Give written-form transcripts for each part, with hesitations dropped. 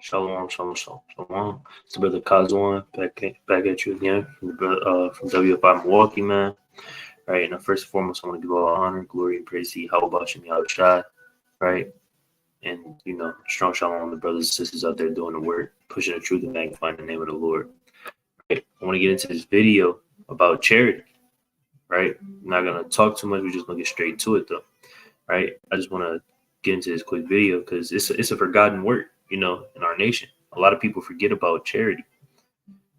Shalom, shalom, shalom, shalom. It's the brother Kazwan back at you again from WFI Milwaukee, man. Right, and first and foremost, I want to give all honor, glory, and praise to how about Shemi Shai, right? And strong shalom on the brothers and sisters out there doing the work, pushing the truth and magnifying the name of the Lord. Right, I want to get into this video about charity. Right, I'm not gonna talk too much. We're just gonna get straight to it, though. Right, I just want to get into this quick video because it's a forgotten word, in our nation. A lot of people forget about charity,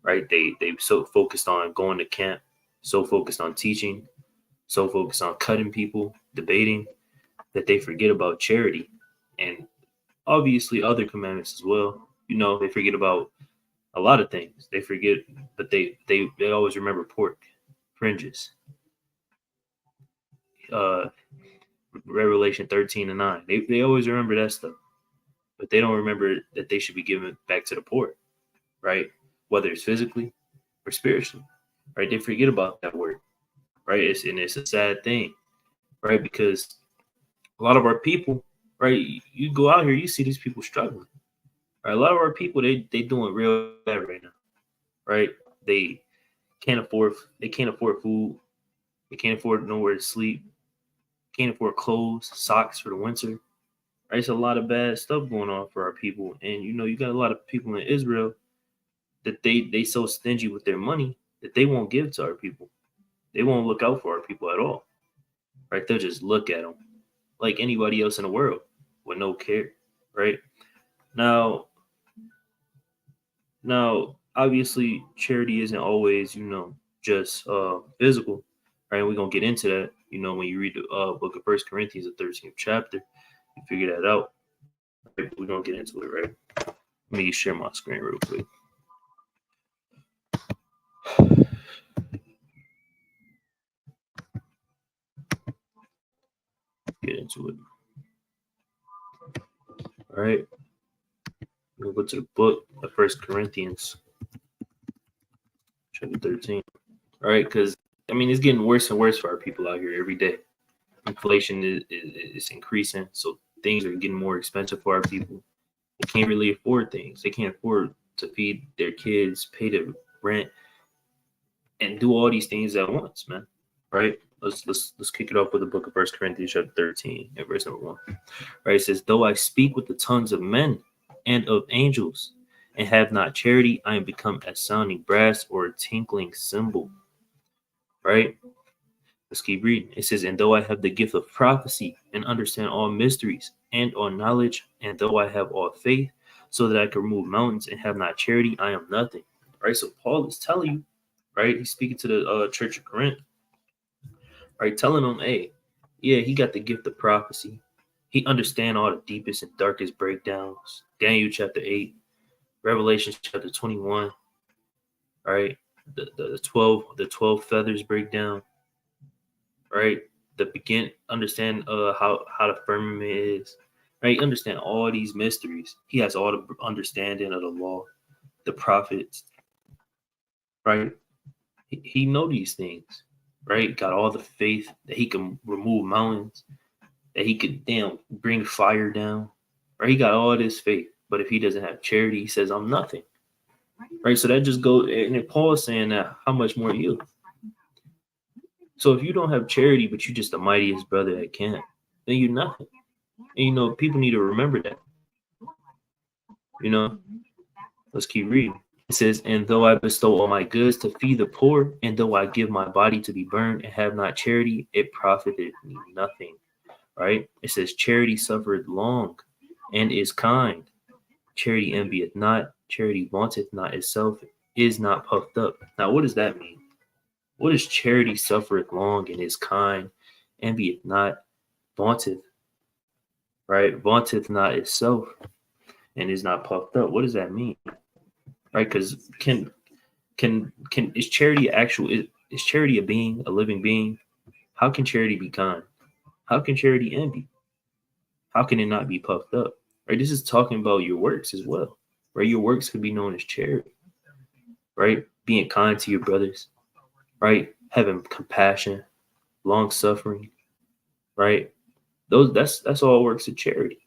right? They so focused on going to camp, so focused on teaching, so focused on cutting people, debating, that they forget about charity and obviously other commandments as well. They forget about a lot of things. They forget, but they always remember pork, fringes, uh, Revelation 13:9. They always remember that stuff, but they don't remember that they should be given back to the poor, right? Whether it's physically or spiritually, right? They forget about that word, right? It's a sad thing, right? Because a lot of our people, right? You go out here, you see these people struggling. Right? A lot of our people, they doing real bad right now, right? They they can't afford food, they can't afford nowhere to sleep, can't afford clothes, socks for the winter. Right? It's a lot of bad stuff going on for our people, and you got a lot of people in Israel that they so stingy with their money that they won't give to our people. They won't look out for our people at all. Right? They'll just look at them like anybody else in the world with no care. Right? Now, obviously, charity isn't always, just physical, right? We're gonna get into that. When you read the book of First Corinthians, the 13th chapter, you figure that out. Right? We're gonna get into it, right? Let me share my screen real quick. Get into it. All right. We'll go to the book of First Corinthians, chapter 13. All right, because it's getting worse and worse for our people out here every day. Inflation is increasing, so things are getting more expensive for our people. They can't really afford things. They can't afford to feed their kids, pay the rent, and do all these things at once, man. Right? Let's kick it off with the book of First Corinthians chapter 13 and verse number 1. Right? It says, though I speak with the tongues of men and of angels and have not charity, I am become as sounding brass or a tinkling cymbal. Right? Let's keep reading. It says, and though I have the gift of prophecy and understand all mysteries and all knowledge, and though I have all faith so that I can remove mountains and have not charity, I am nothing. Right? So Paul is telling you, right? He's speaking to the church of Corinth, right? Telling them, hey, yeah, he got the gift of prophecy. He understand all the deepest and darkest breakdowns. Daniel chapter 8, Revelation chapter 21, right? The 12 feathers breakdown, right? Understand how the firmament is, right? Understand all these mysteries. He has all the understanding of the law, the prophets, right? He know these things, right? Got all the faith that he can remove mountains, that he could bring fire down, right? He got all this faith, but if he doesn't have charity, he says, I'm nothing, right? So that just goes, and Paul is saying that, how much more you? So if you don't have charity, but you're just the mightiest brother that can, then you're nothing. And people need to remember that. Let's keep reading. It says, and though I bestow all my goods to feed the poor, and though I give my body to be burned and have not charity, it profiteth me nothing. Right? It says, charity suffereth long and is kind. Charity envieth not. Charity vaunteth not itself, is not puffed up. Now, what does that mean? What is charity suffereth long and is kind, envieth not, vaunteth, right? Vaunteth not itself and is not puffed up. What does that mean? Right? Because is charity is charity a being, a living being? How can charity be kind? How can charity envy? How can it not be puffed up? Right? This is talking about your works as well. Right? Your works could be known as charity. Right? Being kind to your brothers, right? Having compassion, long suffering, right? That's all works of charity.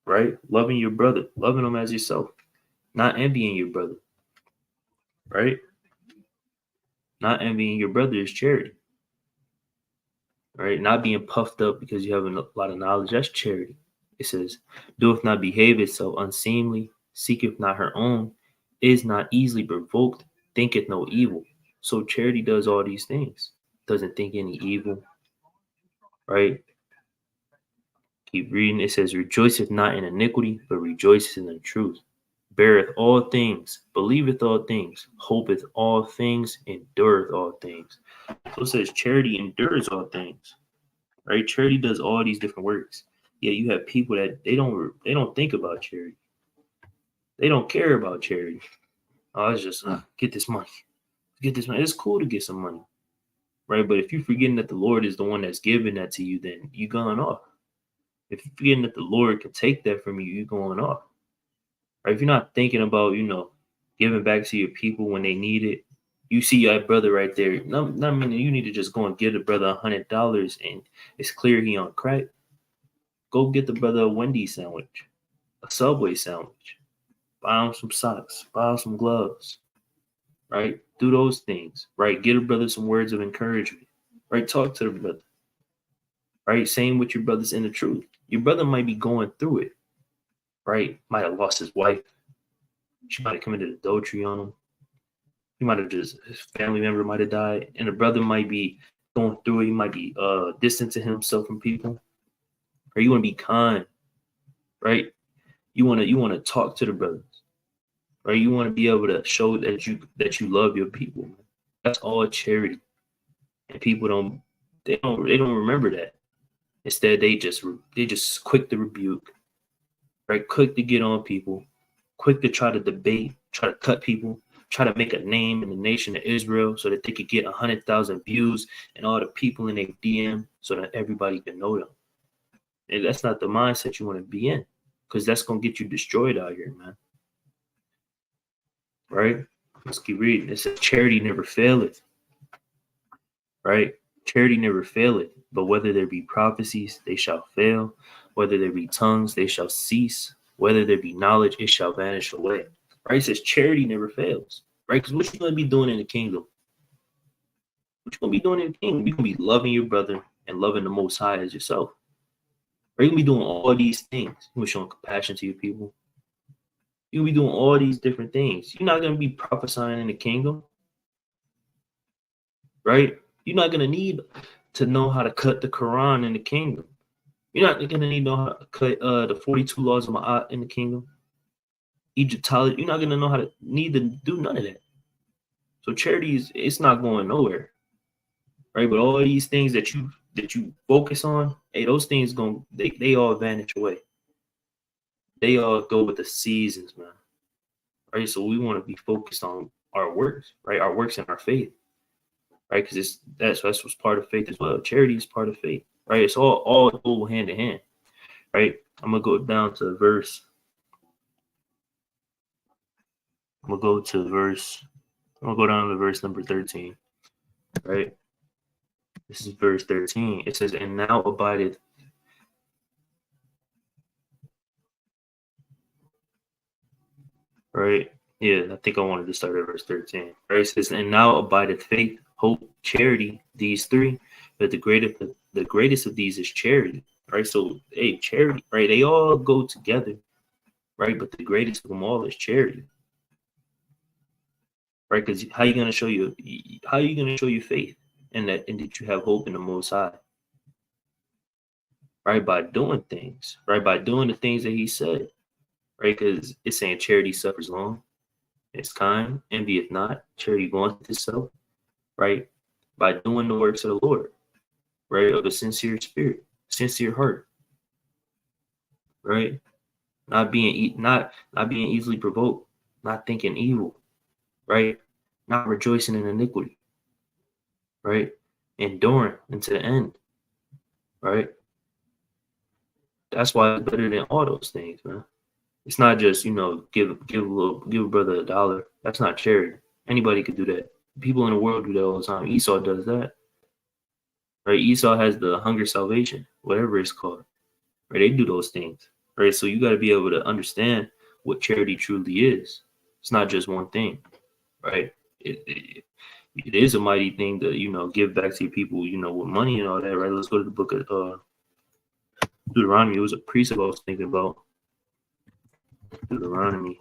right? Loving your brother, loving him as yourself, not envying your brother, right? Not envying your brother is charity, right? Not being puffed up because you have a lot of knowledge, that's charity. It says, doeth not behave itself unseemly, seeketh not her own, is not easily provoked, thinketh no evil. So charity does all these things, doesn't think any evil, right? Keep reading. It says, rejoiceth not in iniquity, but rejoiceth in the truth. Beareth all things, believeth all things, hopeth all things, endureth all things. So it says charity endures all things, right? Charity does all these different works. Yeah, you have people that they don't think about charity. They don't care about charity. Oh, it's just get this money, get this money. It's cool to get some money, right? But if you're forgetting that the Lord is the one that's giving that to you, then you going off. If you're forgetting that the Lord can take that from you, you going off. Right? If you're not thinking about, giving back to your people when they need it, you see your brother right there. Not meaning you need to just go and give the brother $100 and it's clear he on crack. Go get the brother a Wendy's sandwich, a Subway sandwich, buy him some socks, buy him some gloves, right? Do those things, right? Get a brother some words of encouragement, right? Talk to the brother, right? Same with your brothers in the truth. Your brother might be going through it, right? Might have lost his wife. She might have committed adultery on him. He might have his family member might have died, and the brother might be going through it. He might be distancing himself from people. Or you want to be kind, right? You want to talk to the brothers, right? You want to be able to show that you love your people. That's all charity, and people don't remember that. Instead, they just quick to rebuke, right? Quick to get on people, quick to try to debate, try to cut people, try to make a name in the nation of Israel so that they could get 100,000 views and all the people in their DM so that everybody can know them. And that's not the mindset you want to be in, because that's gonna get you destroyed out here, man. Right? Let's keep reading. It says charity never faileth, right? Charity never faileth, but whether there be prophecies, they shall fail. Whether there be tongues, they shall cease. Whether there be knowledge, it shall vanish away. Right? It says charity never fails. Right? Because what you gonna be doing in the kingdom? What you gonna be doing in the kingdom? You're gonna be loving your brother and loving the Most High as yourself. Right? You're gonna be doing all these things. You're gonna be showing compassion to your people. You're gonna be doing all these different things. You're not gonna be prophesying in the kingdom, right? You're not gonna need to know how to cut the Quran in the kingdom. You're not gonna need to know how to cut the 42 laws of Ma'at in the kingdom. Egyptology. You're not gonna know how to need to do none of that. So charity it's not going nowhere, right? But all these things that you focus on, hey, those things they all vanish away. They all go with the seasons, man. Right? So we want to be focused on our works, right? Our works and our faith, right? Because that's what's part of faith as well. Charity is part of faith, right? It's all go hand in hand, right? I'm gonna go down to verse. I'm gonna go down to verse number 13, right? This is verse 13. It says, and now abideth. Right? Yeah, I think I wanted to start at verse 13. Right? It says, and now abideth faith, hope, charity, these three, but the greatest of these is charity. Right? So hey, charity, right? They all go together, right? But the greatest of them all is charity. Right? Because how are you gonna show your faith and that you have hope in the Most High? Right? By doing things, right? By doing the things that he said, right? Because it's saying charity suffers long, it's kind, envieth not, charity wants itself, right? By doing the works of the Lord, right? Of a sincere spirit, sincere heart, right? Not being easily provoked, not thinking evil, right? Not rejoicing in iniquity, right? Enduring unto the end, right? That's why it's better than all those things, man. It's not just give a brother $1. That's not charity. Anybody could do that. People in the world do that all the time. Esau does that, right? Esau has the hunger salvation, whatever it's called, right? They do those things, right? So you got to be able to understand what charity truly is. It's not just one thing, right? It is a mighty thing to, give back to people, with money and all that, right? Let's go to the book of Deuteronomy. It was a precept I was thinking about. Deuteronomy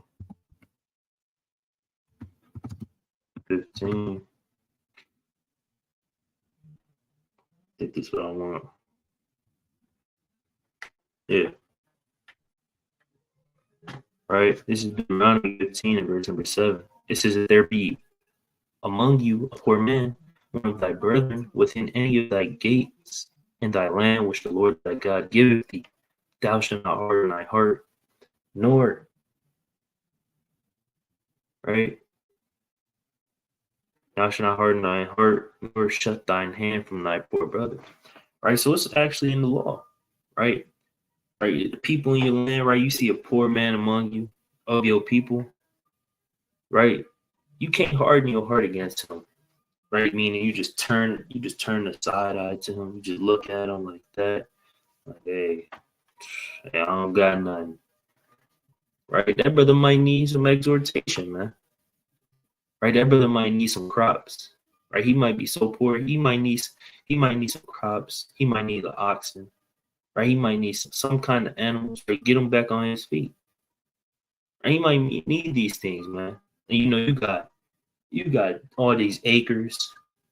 15. I think this is what I want. Yeah. Right? This is Deuteronomy 15 and verse number 7. It says, if there be among you a poor man, one of thy brethren, within any of thy gates in thy land which the Lord thy God giveth thee, thou shalt not harden thy heart, nor, right? Thou shalt not harden thy heart, nor shut thine hand from thy poor brother. Right? So it's actually in the law, right? Right? The people in your land, right? You see a poor man among you, of your people, right? You can't harden your heart against him, right? Meaning you just turn the side eye to him, you just look at him like that. Like, hey, I don't got nothing. Right? That brother might need some exhortation, man. Right? That brother might need some crops. Right? He might be so poor. He might need some crops. He might need the oxen. Right? He might need some kind of animals to get him back on his feet. Right? He might need these things, man. And you got all these acres.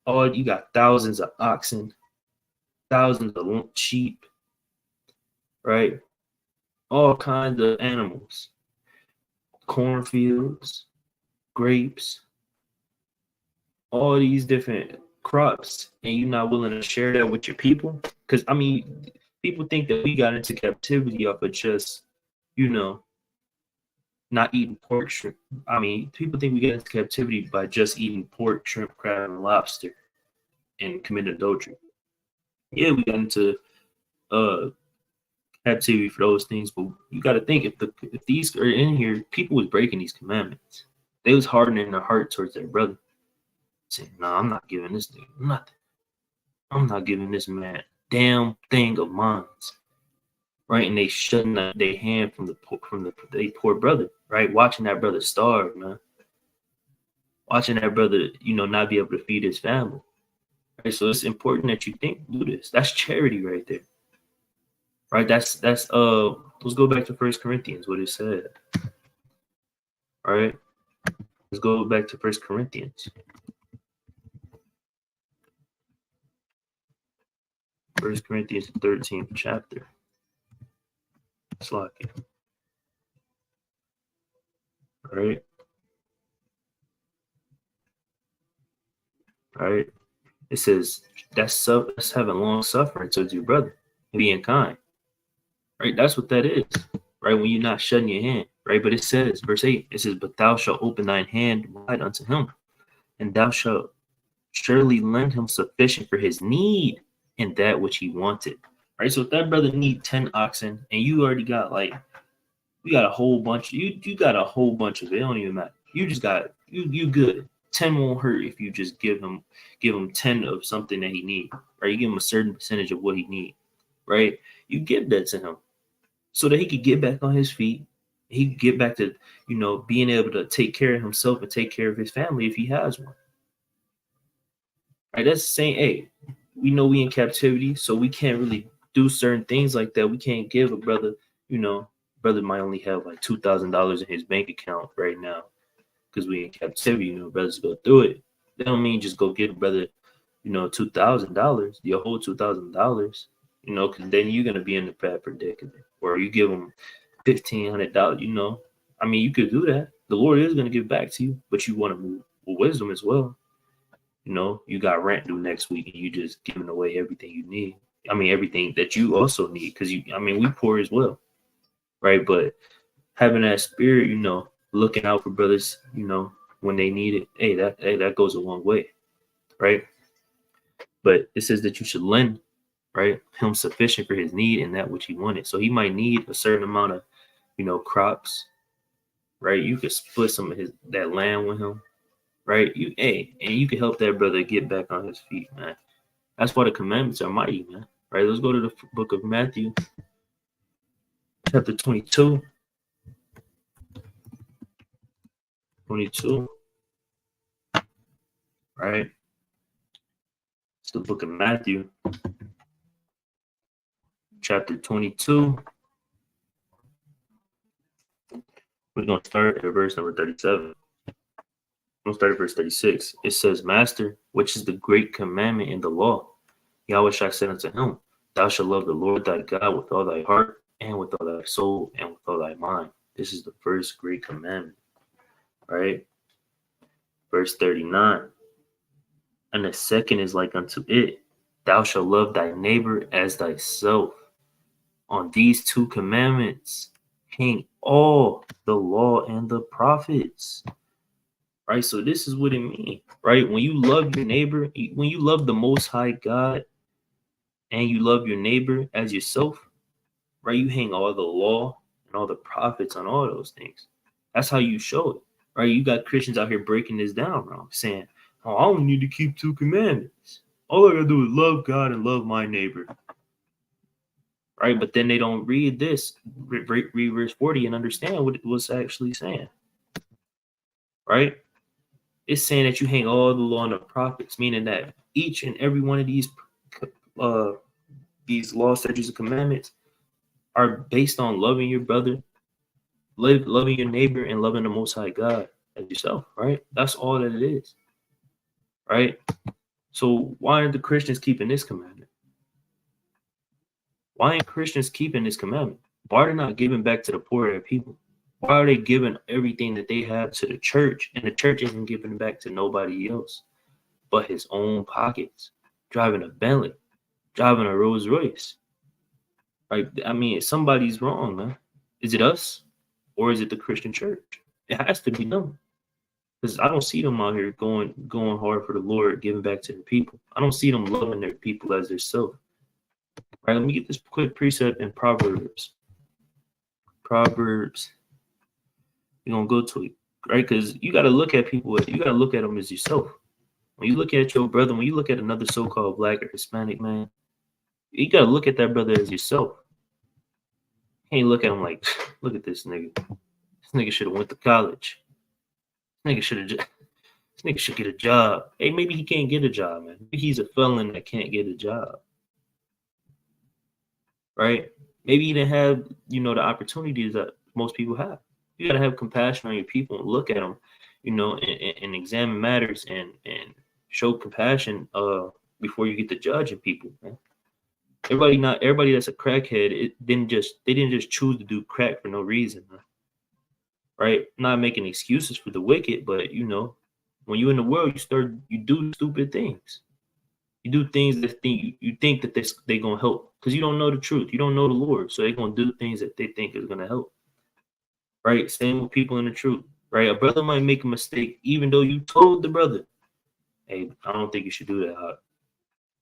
You got thousands of oxen, thousands of sheep, right? All kinds of animals, cornfields, grapes, all these different crops, and you're not willing to share that with your people. Because I mean, people think that we got into captivity off of just, not eating pork, shrimp. I mean, people think we get into captivity by just eating pork, shrimp, crab, and lobster, and committing adultery. Yeah, we got into captivity for those things, but you got to think, if these are in here, people was breaking these commandments. They was hardening their heart towards their brother, saying, "No, I'm not giving this thing nothing. I'm not giving this man damn thing of mine." Right, and they shutting their hand from the poor brother. Right, watching that brother starve, man. Watching that brother, not be able to feed his family. Right, so it's important that you do this. That's charity right there. Right, that's let's go back to 1 Corinthians, what it said. All right, let's go back to 1 Corinthians. 1 Corinthians 13th chapter. Slock it. All right. All right. It says that's having long suffering towards your brother, being kind. Right? That's what that is. Right? When you're not shutting your hand. Right? But it says, verse 8, it says, but thou shalt open thine hand wide unto him, and thou shalt surely lend him sufficient for his need in that which he wanted. Right? So if that brother need 10 oxen and you already got you got a whole bunch, you got a whole bunch of it, don't even matter. You just got you good. 10 won't hurt if you just give him 10 of something that he needs. Right? You give him a certain percentage of what he needs. Right? You give that to him so that he could get back on his feet. He could get back to, being able to take care of himself and take care of his family if he has one. Right? That's saying, hey, we know we in captivity, so we can't really do certain things like that. We can't give a brother, brother might only have like $2,000 in his bank account right now because we in captivity. Brothers go through it. That don't mean just go get a brother, $2,000, your whole $2,000, because then you're gonna be in the bad predicament. Or you give them $1,500. I mean, you could do that. The Lord is gonna give back to you, but you want to move with wisdom as well. You got rent due next week, and you just giving away everything you need. I mean, everything that you also need, because we poor as well, right? But having that spirit, looking out for brothers, when they need it, that goes a long way, right? But it says that you should lend, right, him sufficient for his need and that which he wanted. So he might need a certain amount of, crops, right? You could split some of that land with him, right? And you can help that brother get back on his feet, man. That's why the commandments are mighty, man. Right? Let's go to the book of Matthew. chapter 22. 22, right? It's the book of Matthew, chapter 22. We're going to start at verse number 37. We'll start at verse 36. It says, Master, which is the great commandment in the law? Yahweh Shai said unto him, Thou shalt love the Lord thy God with all thy heart, and with all thy soul, and with all thy mind. This is the first great commandment, right? Verse 39. And the second is like unto it, Thou shalt love thy neighbor as thyself. On these two commandments hang all the law and the prophets. Right? So this is what it means, right? When you love your neighbor, when you love the Most High God and you love your neighbor as yourself, right? You hang all the law and all the prophets on all those things. That's how you show it, right? You got Christians out here breaking this down wrong, saying, oh, I don't need to keep two commandments. All I gotta do is love God and love my neighbor. Right? But then they don't read this, read verse 40 and understand what it was actually saying. Right? It's saying that you hang all the law and the prophets, meaning that each and every one of these laws, statutes, and commandments are based on loving your brother, loving your neighbor, and loving the Most High God as yourself. Right? That's all that it is. Right? So why aren't the Christians keeping this commandment? Why aren't Christians keeping this commandment? Why are they not giving back to the poor of their people? Why are they giving everything that they have to the church, and the church isn't giving back to nobody else but his own pockets? Driving a Bentley, driving a Rolls Royce. Right? I mean, somebody's wrong, man. Is it us or is it the Christian church? It has to be them, because I don't see them out here going hard for the Lord, giving back to their people. I don't see them loving their people as their self. Right? Let me get this quick precept in Proverbs. You're gonna go to it, right? Because you got to look at people. You got to look at them as yourself. When you look at your brother, when you look at another so-called Black or Hispanic man, you got to look at that brother as yourself. You can't look at him like, look at this nigga. This nigga should have went to college. This nigga should get a job. Hey, maybe he can't get a job, man. Maybe he's a felon that can't get a job, right? Maybe he didn't have, the opportunities that most people have. You got to have compassion on your people and look at them, and examine matters and show compassion before you get to judging people, man. Everybody that's a crackhead, they didn't just choose to do crack for no reason, man. Right? Not making excuses for the wicked, but when you're in the world, you do stupid things. You do things that you think that they gonna help, because you don't know the truth. You don't know the Lord, so they're gonna do things that they think is gonna help. Right? Same with people in the truth. Right? A brother might make a mistake, even though you told the brother, "Hey, I don't think you should do that."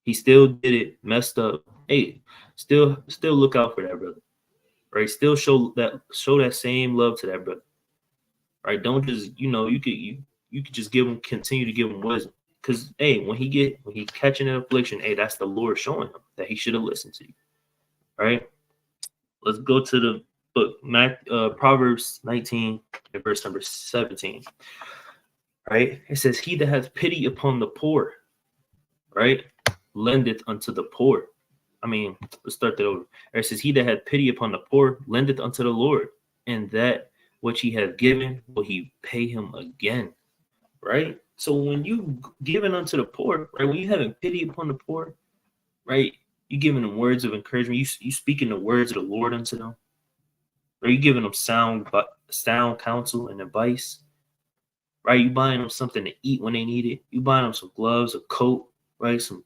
He still did it, messed up. Hey, still look out for that brother. Right? Still show that same love to that brother. Right? Don't just you could just continue to give him wisdom. Because hey, when he catching an affliction, hey, that's the Lord showing him that he should have listened to you. Right? Let's go to the book, Proverbs 19 and verse number 17. Right? It says, "He that hath pity upon the poor, right, lendeth unto the poor." I mean, let's start that over. It says, "He that hath pity upon the poor lendeth unto the Lord, and that which he hath given will he pay him again." Right? So when you giving unto the poor, right, when you having pity upon the poor, right, you giving them words of encouragement, you speaking the words of the Lord unto them, or you giving them sound counsel and advice, right? You buying them something to eat when they need it. You buying them some gloves, a coat, right? Some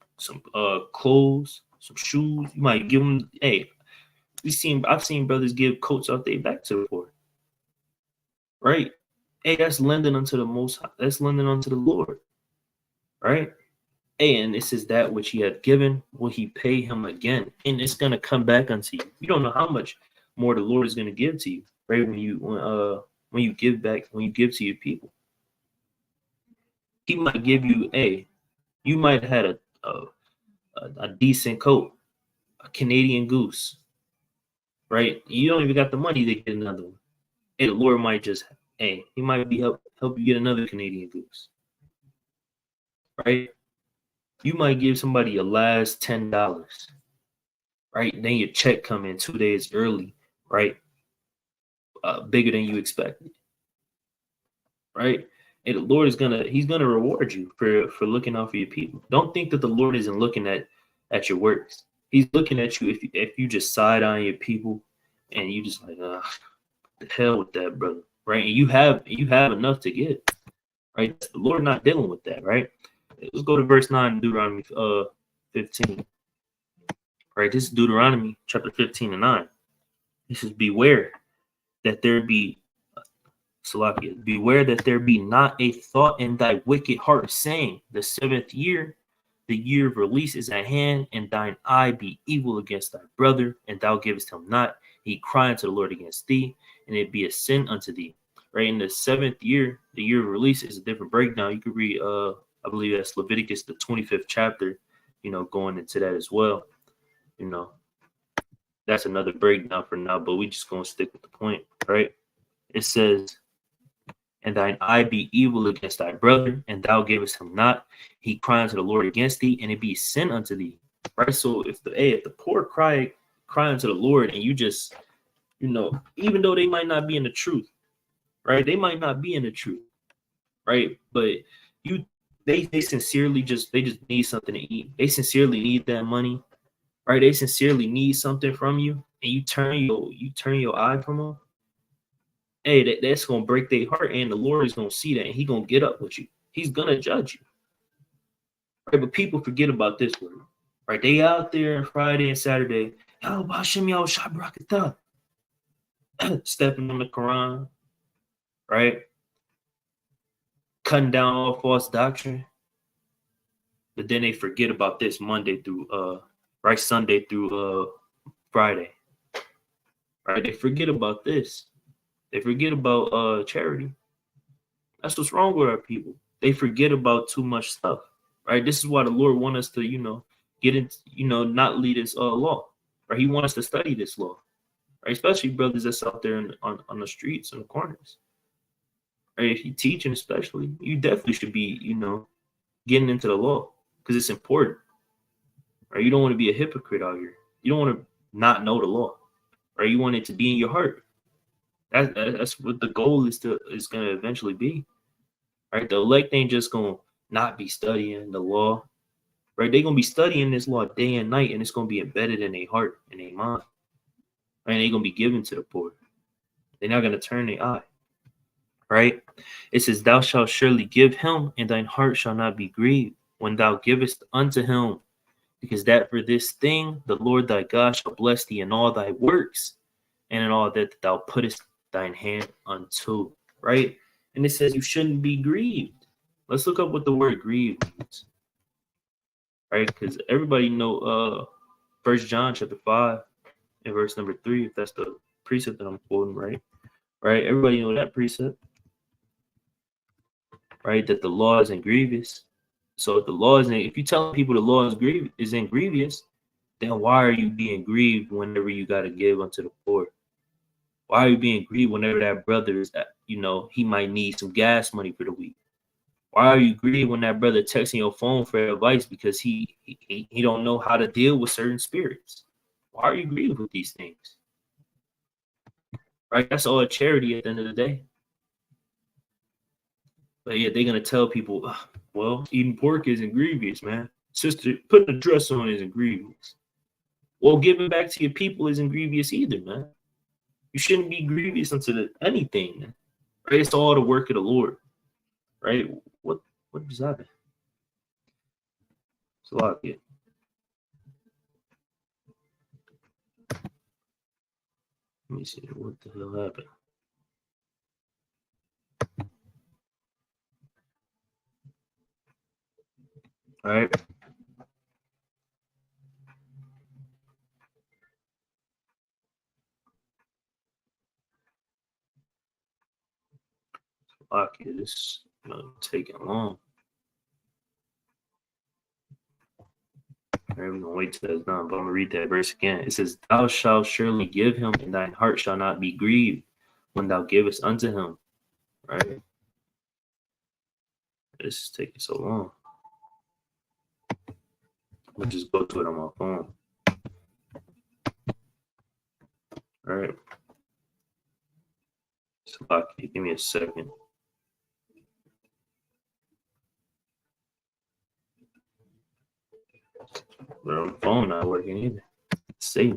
clothes, some shoes. You might give them. Hey, I've seen brothers give coats off their back to the poor, right? Hey, that's lending unto the Most High. That's lending unto the Lord, right? Hey, and this is that which he had given, will he pay him again? And it's gonna come back unto you. You don't know how much more the Lord is gonna give to you, right? When you give back, when you give to your people, he might give you you might have had a decent coat, a Canadian Goose, right? You don't even got the money to get another one. And the Lord might just, hey, he might be help you get another Canadian goose, right? You might give somebody your last $10, right? Then your check come in 2 days early, right? Bigger than you expected, right? And the Lord is he's gonna reward you for looking out for your people. Don't think that the Lord isn't looking at your works. He's looking at you if you just side on your people and you just like, the hell with that, brother, right? And you have enough to give, right? The Lord not dealing with that, right? Let's go to verse 9, Deuteronomy 15. Right, this is Deuteronomy chapter 15 and 9. He says, beware that there be Salakia, beware that there be not a thought in thy wicked heart, saying, the seventh year, the year of release is at hand, and thine eye be evil against thy brother, and thou givest him not. He cry unto the Lord against thee, and it be a sin unto thee. Right, in the seventh year, the year of release is a different breakdown. You could read, I believe that's Leviticus, the 25th chapter, going into that as well. That's another breakdown for now, but we just gonna stick with the point, right? It says, and thine eye be evil against thy brother, and thou gavest him not. He cry unto the Lord against thee, and it be sin unto thee. Right. So if the poor cry unto the Lord, and you just, even though they might not be in the truth, right? They might not be in the truth, right? But they sincerely they just need something to eat. They sincerely need that money, right? They sincerely need something from you, and you turn your eye from them. Hey, that's gonna break their heart, and the Lord is gonna see that, and He gonna get up with you. He's gonna judge you, right? But people forget about this word, right? They out there on Friday and Saturday, stepping on the Quran, right? Cutting down all false doctrine, but then they forget about this Monday through right, Sunday through Friday, right? They forget about this. They forget about charity. That's what's wrong with our people. They forget about too much stuff, right? This is why the Lord wants us to, get in, not lead us law, right? He wants us to study this law, right? Especially brothers that's out there on the streets and the corners, right? If you're teaching, especially, you definitely should be, getting into the law because it's important, right? You don't want to be a hypocrite out here. You don't want to not know the law, right? You want it to be in your heart. That's what the goal is going to eventually be. Right? The elect ain't just gonna not be studying the law, right? They're gonna be studying this law day and night, and it's gonna be embedded in their heart and their mind. Right? And they're gonna be given to the poor. They're not gonna turn their eye. Right? It says, thou shalt surely give him, and thine heart shall not be grieved when thou givest unto him, because that for this thing the Lord thy God shall bless thee in all thy works, and in all that thou puttest thine hand unto. Right? And it says you shouldn't be grieved. Let's look up what the word grieve means, right? Because everybody know First John chapter 5 and verse number 3, if that's the precept that I'm quoting, right? Right? Everybody know that precept, right? That the law is grievous. So if the law if you tell people the law is grievous, then why are you being grieved whenever you got to give unto the poor? Why are you being grieved whenever that brother is, he might need some gas money for the week? Why are you grieved when that brother texting your phone for advice because he don't know how to deal with certain spirits? Why are you grieved with these things? Right? That's all a charity at the end of the day. But yeah, they're gonna tell people, well, eating pork isn't grievous, man. Sister, putting a dress on isn't grievous. Well, giving back to your people isn't grievous either, man. You shouldn't be grievous unto anything, man. Right? It's all the work of the Lord. Right? What just happened? It's a lot. Yeah. Let me see what the hell happened. All right. Okay, this taking long. I'm gonna wait till that's done, but I'm gonna read that verse again. It says, "Thou shalt surely give him, and thine heart shall not be grieved when thou givest unto him." Right? This is taking so long. I'll just go to it on my phone. All right. So give me a second. But on the phone not working either. See.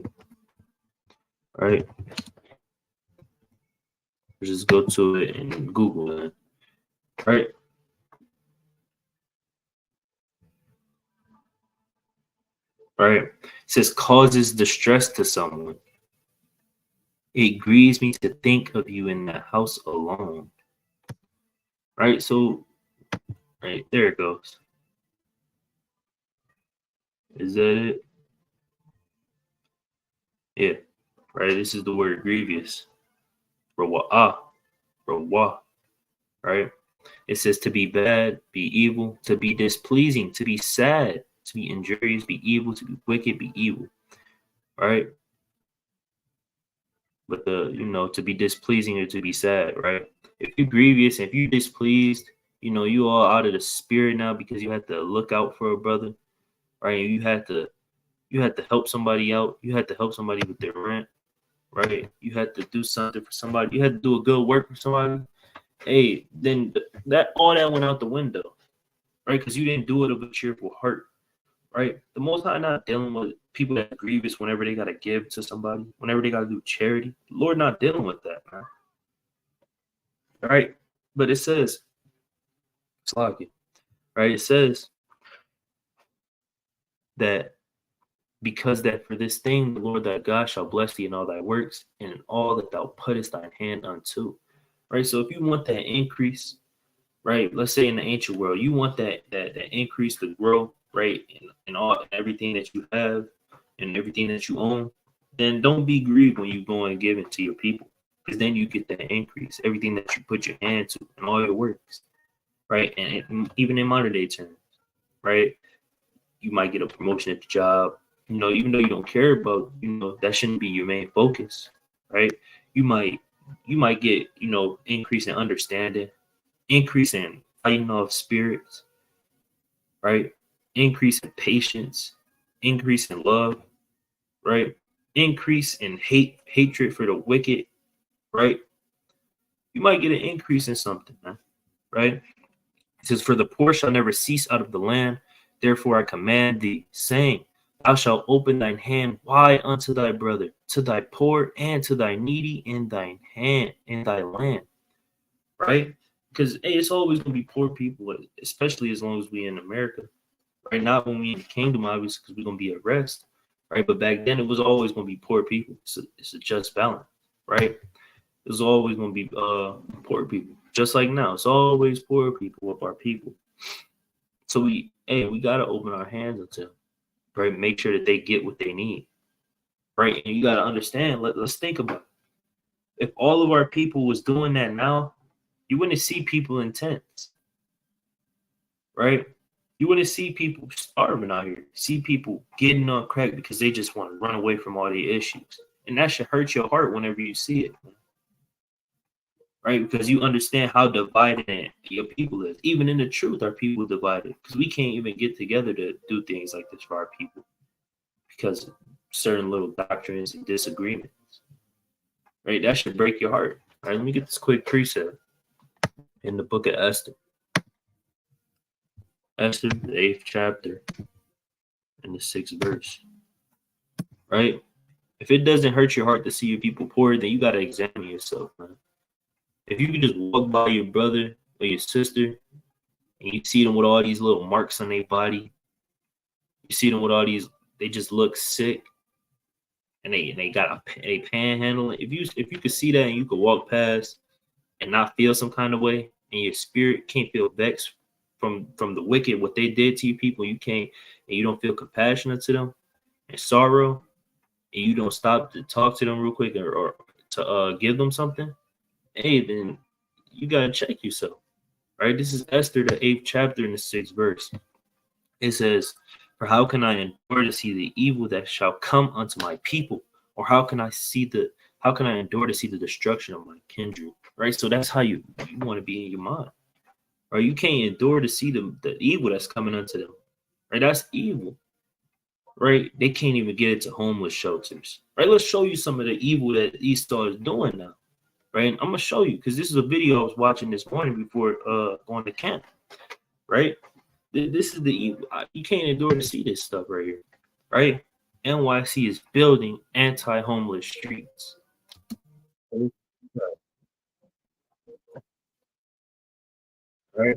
All right. Just go to it and Google it. All right. All right. It says causes distress to someone. It grieves me to think of you in that house alone. Right. So, right there it goes. Is that it? Yeah. Right. This is the word grievous. Rawa'ah. Rawah. Right. It says to be bad, be evil, to be displeasing, to be sad, to be injurious, be evil, to be wicked, be evil. Right. But to be displeasing or to be sad, right? If you're grievous, if you're displeased, you all out of the spirit now because you had to look out for a brother, right? You had to help somebody out. You had to help somebody with their rent, right? You had to do something for somebody. You had to do a good work for somebody. Hey, then that all that went out the window, right? Because you didn't do it with a cheerful heart, right? The Most High not dealing with people that are grievous whenever they gotta give to somebody, whenever they gotta do charity. The Lord not dealing with that, man. All right, but it says, Slocky, right? It says that because that for this thing the Lord thy God shall bless thee in all thy works and in all that thou puttest thine hand unto. Right. So if you want that increase, right? Let's say in the ancient world, you want that increase to grow, right? In all everything that you have and everything that you own, then don't be grieved when you go and give it to your people. Because then you get that increase, everything that you put your hand to and all your works. Right. And even in modern day terms, right? You might get a promotion at the job, even though you don't care about, that shouldn't be your main focus, right? You might get, increase in understanding, increase in fighting off spirits, right? Increase in patience, increase in love, right? Increase in hatred for the wicked, right? You might get an increase in something, man, right? It says, "For the poor shall never cease out of the land. Therefore I command thee, saying, Thou shalt open thine hand wide unto thy brother, to thy poor and to thy needy in thine hand, in thy land." Right? Because hey, it's always gonna be poor people, especially as long as we in America. Right? Not when we in the kingdom, obviously, because we're gonna be at rest. Right? But back then it was always gonna be poor people. It's a just balance, right? There's always gonna be poor people. Just like now, it's always poor people with our people. So we gotta open our hands up to them, right? Make sure that they get what they need, right? And you gotta understand. Let's think about it. If all of our people was doing that now, you wouldn't see people in tents, right? You wouldn't see people starving out here. See people getting on crack because they just want to run away from all the issues, and that should hurt your heart whenever you see it. Right? Because you understand how divided your people is. Even in the truth, our people divided. Because we can't even get together to do things like this for our people because of certain little doctrines and disagreements. Right? That should break your heart. All right, let me get this quick precept in the book of Esther. Esther, the 8th chapter, and the 6th verse. Right? If it doesn't hurt your heart to see your people poor, then you got to examine yourself, man. If you can just walk by your brother or your sister and you see them with all these little marks on their body, you see them with all these, they just look sick, and they got a panhandle. If you could see that and you could walk past and not feel some kind of way, and your spirit can't feel vexed from the wicked, what they did to you people, you can't, and you don't feel compassionate to them and sorrow, and you don't stop to talk to them real quick or to give them something, hey, then you gotta check yourself. Right? This is Esther, the 8th chapter, and the 6th verse. It says, For how can I endure to see the evil that shall come unto my people? Or how can I endure to see the destruction of my kindred? Right? So that's how you want to be in your mind. Or you can't endure to see the evil that's coming unto them. Right? That's evil. Right? They can't even get into homeless shelters. Right? Let's show you some of the evil that Esau is doing now. Right? And I'm gonna show you because this is a video I was watching this morning before going to camp. Right? This is the evil. You can't endure to see this stuff right here. Right? NYC is building anti-homeless streets. Right?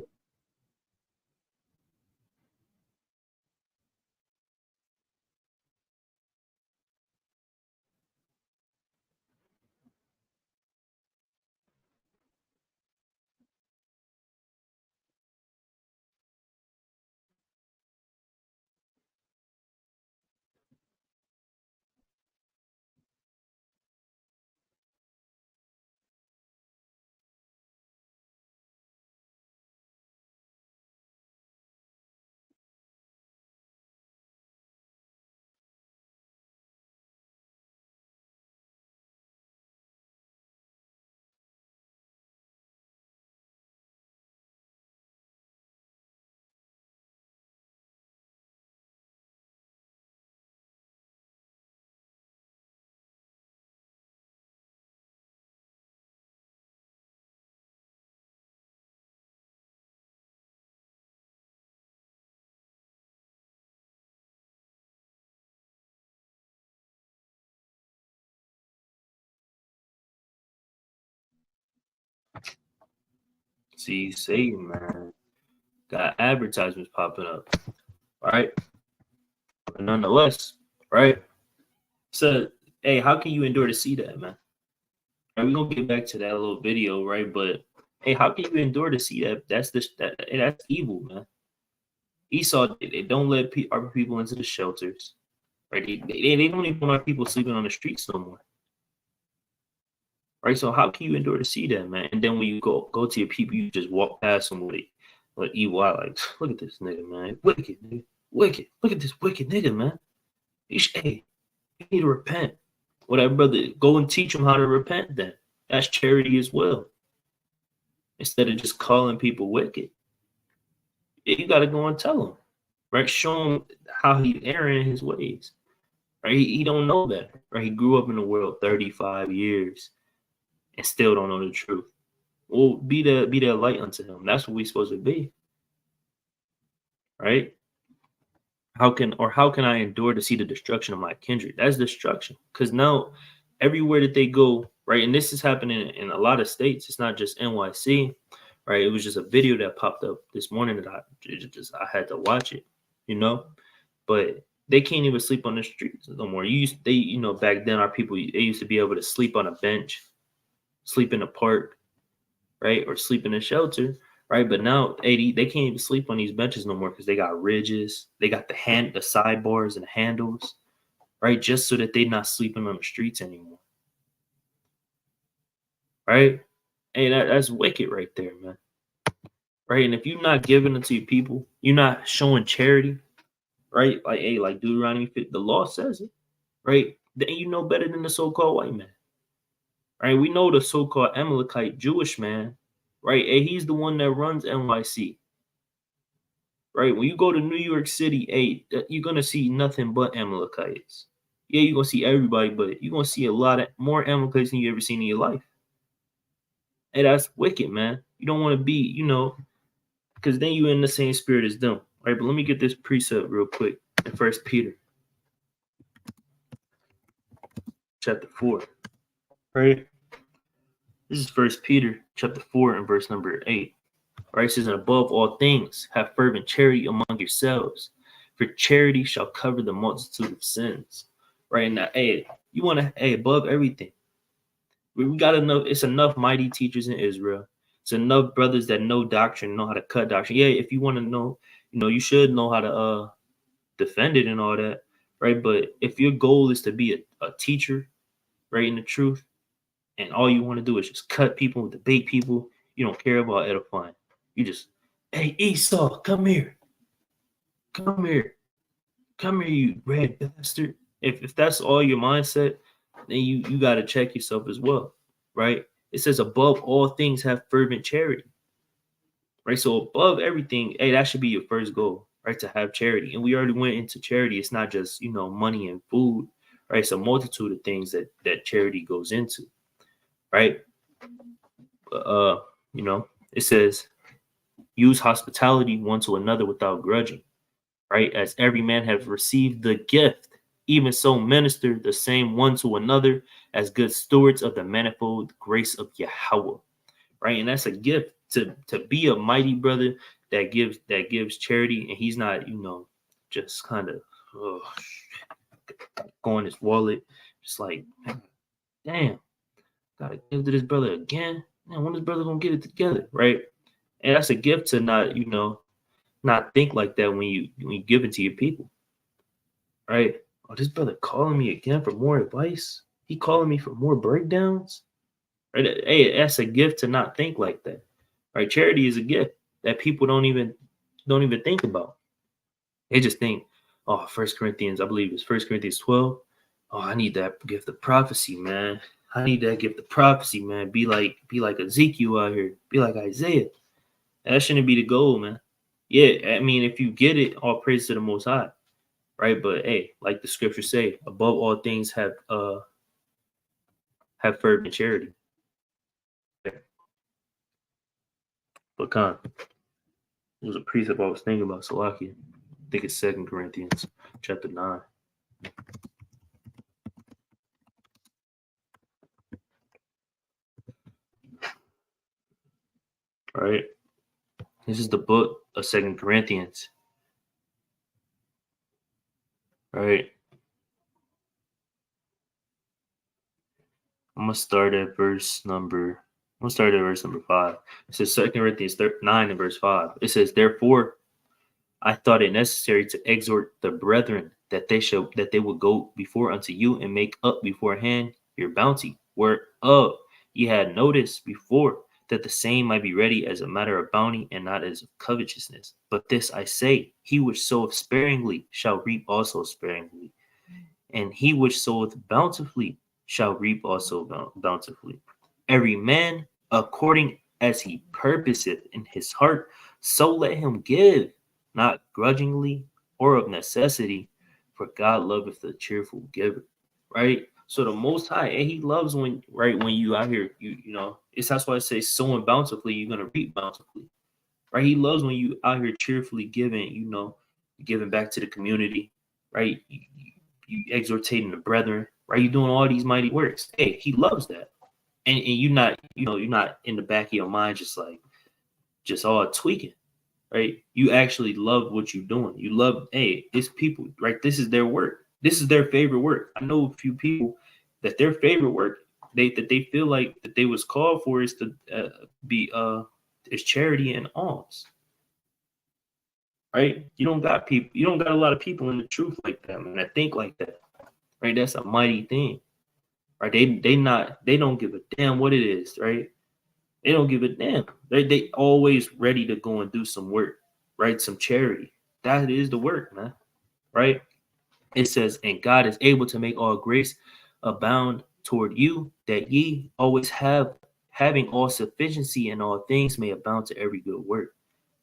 See, Satan, man, got advertisements popping up. Right? But nonetheless, right? So, hey, how can you endure to see that, man? Right, we're gonna get back to that little video, right? But hey, how can you endure to see that? That's evil, man. Esau, they don't let our people into the shelters, right? They don't even want our people sleeping on the streets no more, right? So how can you endure to see that, man? And then when you go to your people, you just walk past them with it, like evil eye, like look at this nigga, man, wicked, nigga, wicked. Look at this wicked nigga, man. Hey, you need to repent. Well, that brother, go and teach them how to repent. Then that's charity as well. Instead of just calling people wicked, you got to go and tell them, right? Show him how he's erring in his ways, right? He don't know that, right? He grew up in the world 35 years and still don't know the truth. Well, be that light unto him. That's what we're supposed to be, right? How can I endure to see the destruction of my kindred? That's destruction. Because now everywhere that they go, right, and this is happening in a lot of states. It's not just NYC, right? It was just a video that popped up this morning that I had to watch it, you know. But they can't even sleep on the streets no more. Back then our people they used to be able to sleep on a bench, sleep in a park, right, or sleep in a shelter, right? But now, 80, they can't even sleep on these benches no more because they got ridges, they got the sidebars and handles, right, just so that they're not sleeping on the streets anymore, right? Hey, that's wicked right there, man. Right, and if you're not giving it to your people, you're not showing charity, right? Like, hey, like Deuteronomy 50, the law says it, right? Then you know better than the so-called white man, right? We know the so-called Amalekite Jewish man, right? Hey, he's the one that runs NYC, right? When you go to New York City, hey, you're gonna see nothing but Amalekites. Yeah, you're gonna see everybody, but you're gonna see a lot of more Amalekites than you ever seen in your life. Hey, that's wicked, man. You don't want to be, because then you're in the same spirit as them. Right, but let me get this precept real quick in First Peter chapter 4. Right, this is First Peter chapter 4 and verse number 8. Right, it says, and above all things, have fervent charity among yourselves, for charity shall cover the multitude of sins. Right now, hey, you want to, hey, above everything, we got enough. It's enough mighty teachers in Israel. It's enough brothers that know doctrine, know how to cut doctrine. Yeah, if you want to know, you should know how to defend it and all that, right? But if your goal is to be a teacher, right, in the truth, and all you want to do is just cut people, debate people, you don't care about edifying. You just, hey, Esau, come here. Come here. Come here, you red bastard. If that's all your mindset, then you got to check yourself as well, right? It says above all things have fervent charity, right? So above everything, hey, that should be your first goal, right? To have charity. And we already went into charity. It's not just, money and food, right? It's a multitude of things that charity goes into, right? Uh, it says use hospitality one to another without grudging, right? As every man has received the gift, even so minister the same one to another as good stewards of the manifold grace of Yahweh, right? And that's a gift to be a mighty brother that gives charity, and he's not, just kind of going his wallet, just like, damn, gotta give to this brother again. Man, when this brother gonna get it together, right? And that's a gift to not, not think like that when you give it to your people, right? Oh, this brother calling me again for more advice. He calling me for more breakdowns. Right? Hey, that's a gift to not think like that. Right? Charity is a gift that people don't even think about. They just think, oh, First Corinthians, I believe it's First Corinthians 12. Oh, I need that gift of prophecy, man. I need that gift of prophecy, man. Be like Ezekiel out here. Be like Isaiah. That shouldn't be the goal, man. Yeah, I mean, if you get it, all praise to the Most High, right? But hey, like the scriptures say, above all things have fervent charity. But it was a precept I was thinking about, Salakia. I think it's 2 Corinthians chapter 9. All right. This is the book of 2 Corinthians. All right. I'm gonna start at verse number 5. It says 2 Corinthians 9 and verse 5. It says, therefore, I thought it necessary to exhort the brethren that they would go before unto you and make up beforehand your bounty, whereof ye had noticed before, that the same might be ready as a matter of bounty and not as of covetousness. But this I say, he which soweth sparingly shall reap also sparingly, and he which soweth bountifully shall reap also bountifully. Every man according as he purposeth in his heart, so let him give, not grudgingly or of necessity, for God loveth a cheerful giver. Right? So the Most High, and He loves when you out here, that's why I say sowing bountifully, you're gonna reap bountifully. Right? He loves when you out here cheerfully giving, giving back to the community, right? You exhortating the brethren, right? You doing all these mighty works. Hey, He loves that. And you're not, you're not in the back of your mind just all tweaking, right? You actually love what you're doing. You love, hey, it's people, right? This is their work. This is their favorite work. I know a few people that their favorite work, that they feel like that they was called for is to be is charity and alms, right? You don't got a lot of people in the truth like that, man, that think like that, right? That's a mighty thing, right? They don't give a damn what it is, right? They don't give a damn. They always ready to go and do some work, right? Some charity. That is the work, man. Right? It says, and God is able to make all grace abound toward you, that ye always having all sufficiency in all things may abound to every good work.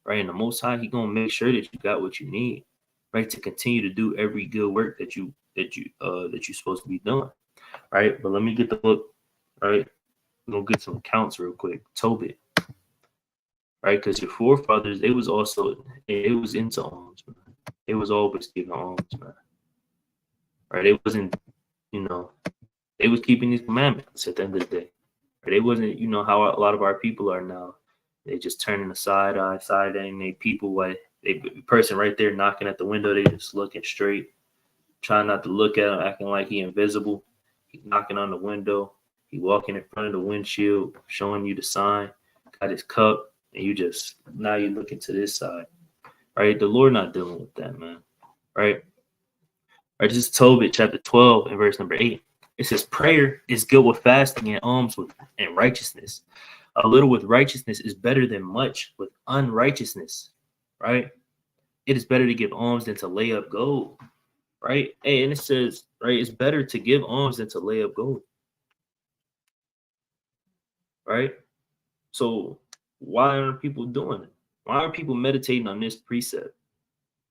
Right? And the Most High, He gonna make sure that you got what you need, right? To continue to do every good work that you're supposed to be doing. Right? But let me get the book, right? We're gonna get some accounts real quick. Tobit, right? Because your forefathers, it was into alms, man. It was always giving alms, man. Right? It wasn't, they was keeping these commandments at the end of the day. Right? It wasn't, how a lot of our people are now. They just turning a side-eyeing they people while they person right there knocking at the window, they just looking straight, trying not to look at him, acting like he invisible. He knocking on the window. He walking in front of the windshield, showing you the sign, got his cup, and now you looking to this side, right? The Lord not dealing with that, man, right? Right, this is Tobit chapter 12 and verse number 8. It says, prayer is good with fasting and alms and righteousness. A little with righteousness is better than much with unrighteousness, right? It is better to give alms than to lay up gold. right? Hey, and it says, right, it's better to give alms than to lay up gold, right? So why aren't people doing it? Why aren't people meditating on this precept?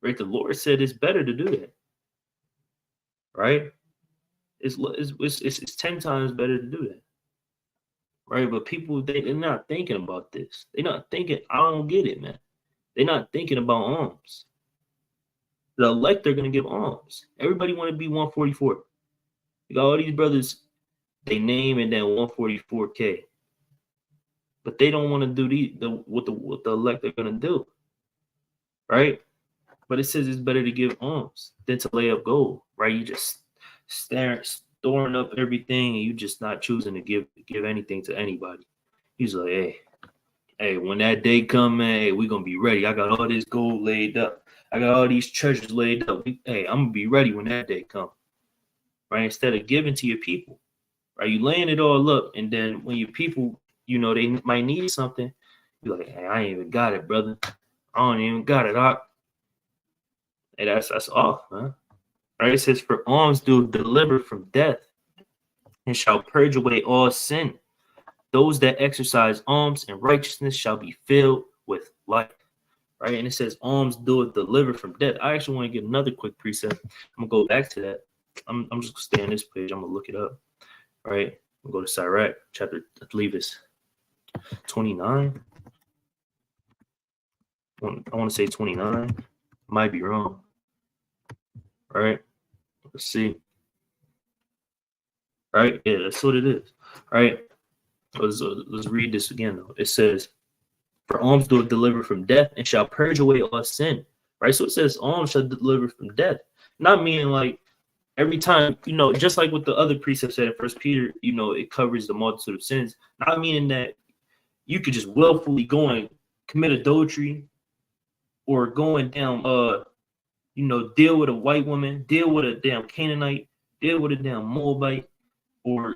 Right? The Lord said it's better to do that, right? It's 10 times better to do that, right? But people, they're not thinking about this. They're not thinking, I don't get it, man. They're not thinking about alms. The elect are going to give alms. Everybody want to be 144. You got all these brothers, they name and then 144K. But they don't want to do what the elect are going to do, right? But it says it's better to give alms than to lay up gold, right? You just storing up everything, and you just not choosing to give anything to anybody. He's like, hey, when that day come, man, hey, we gonna be ready. I got all this gold laid up. I got all these treasures laid up. Hey, I'm gonna be ready when that day come, right? Instead of giving to your people, right? You laying it all up, and then when your people, they might need something, you're like, hey, I ain't even got it, brother. I don't even got it. Hey, that's off, man. Right? It says, for alms do deliver from death, and shall purge away all sin. Those that exercise alms and righteousness shall be filled with life. Right? And it says, alms do deliver from death. I actually want to get another quick precept. I'm gonna go back to that. I'm just gonna stay on this page. I'm gonna look it up. Right? We'll go to Sirach chapter, I believe it's 29. I want to say 29. Might be wrong. Right? Let's see. Right? Yeah, that's what it is. Right? Let's read this again, though. It says, for alms do deliver from death and shall purge away all sin. Right? So it says alms shall deliver from death. Not meaning like every time, just like what the other precept said in First Peter, it covers the multitude of sins. Not meaning that you could just willfully go and commit adultery or going down, deal with a white woman, deal with a damn Canaanite, deal with a damn Moabite, or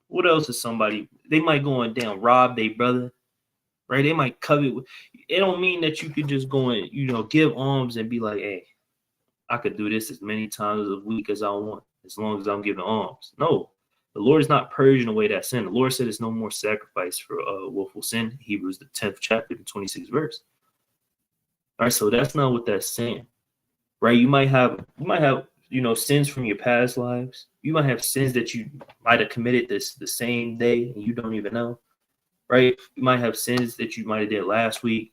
what else is somebody? They might go and damn rob their brother, right? They might covet. It don't mean that you could just go and give alms and be like, hey, I could do this as many times a week as I want, as long as I'm giving alms. No, the Lord is not purging away that sin. The Lord said there's no more sacrifice for willful sin. Hebrews the 10th chapter, the 26th verse. All right, so that's not what that's saying, right? You might have sins from your past lives. You might have sins that you might have committed the same day and you don't even know, right? You might have sins that you might have did last week,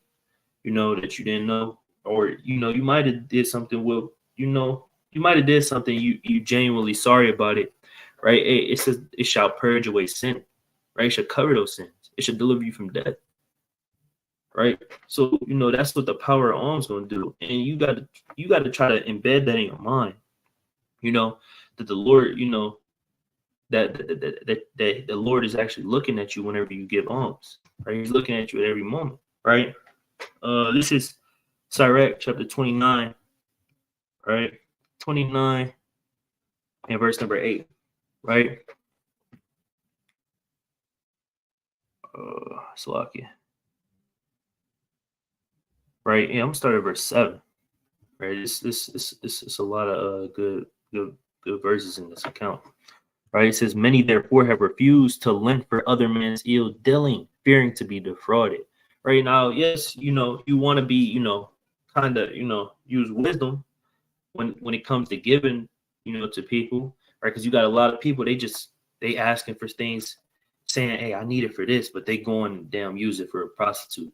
that you didn't know, or you might have did something you might have did something you genuinely sorry about it, right? It says it shall purge away sin, right? It should cover those sins. It should deliver you from death, right? So that's what the power of alms gonna do, and you got to try to embed that in your mind, that the Lord, that the Lord is actually looking at you whenever you give alms, right? He's looking at you at every moment, right? This is Sirach chapter 29, right? 29 and verse number 8, right? Salakia. Right? Yeah, I'm gonna start at verse 7. Right? It's a lot of good verses in this account. Right? It says, many therefore have refused to lend for other men's ill dealing, fearing to be defrauded. Right now, yes, you want to be, kind of, use wisdom when it comes to giving, to people, right? Because you got a lot of people, they asking for things, saying, hey, I need it for this, but they go and damn use it for a prostitute.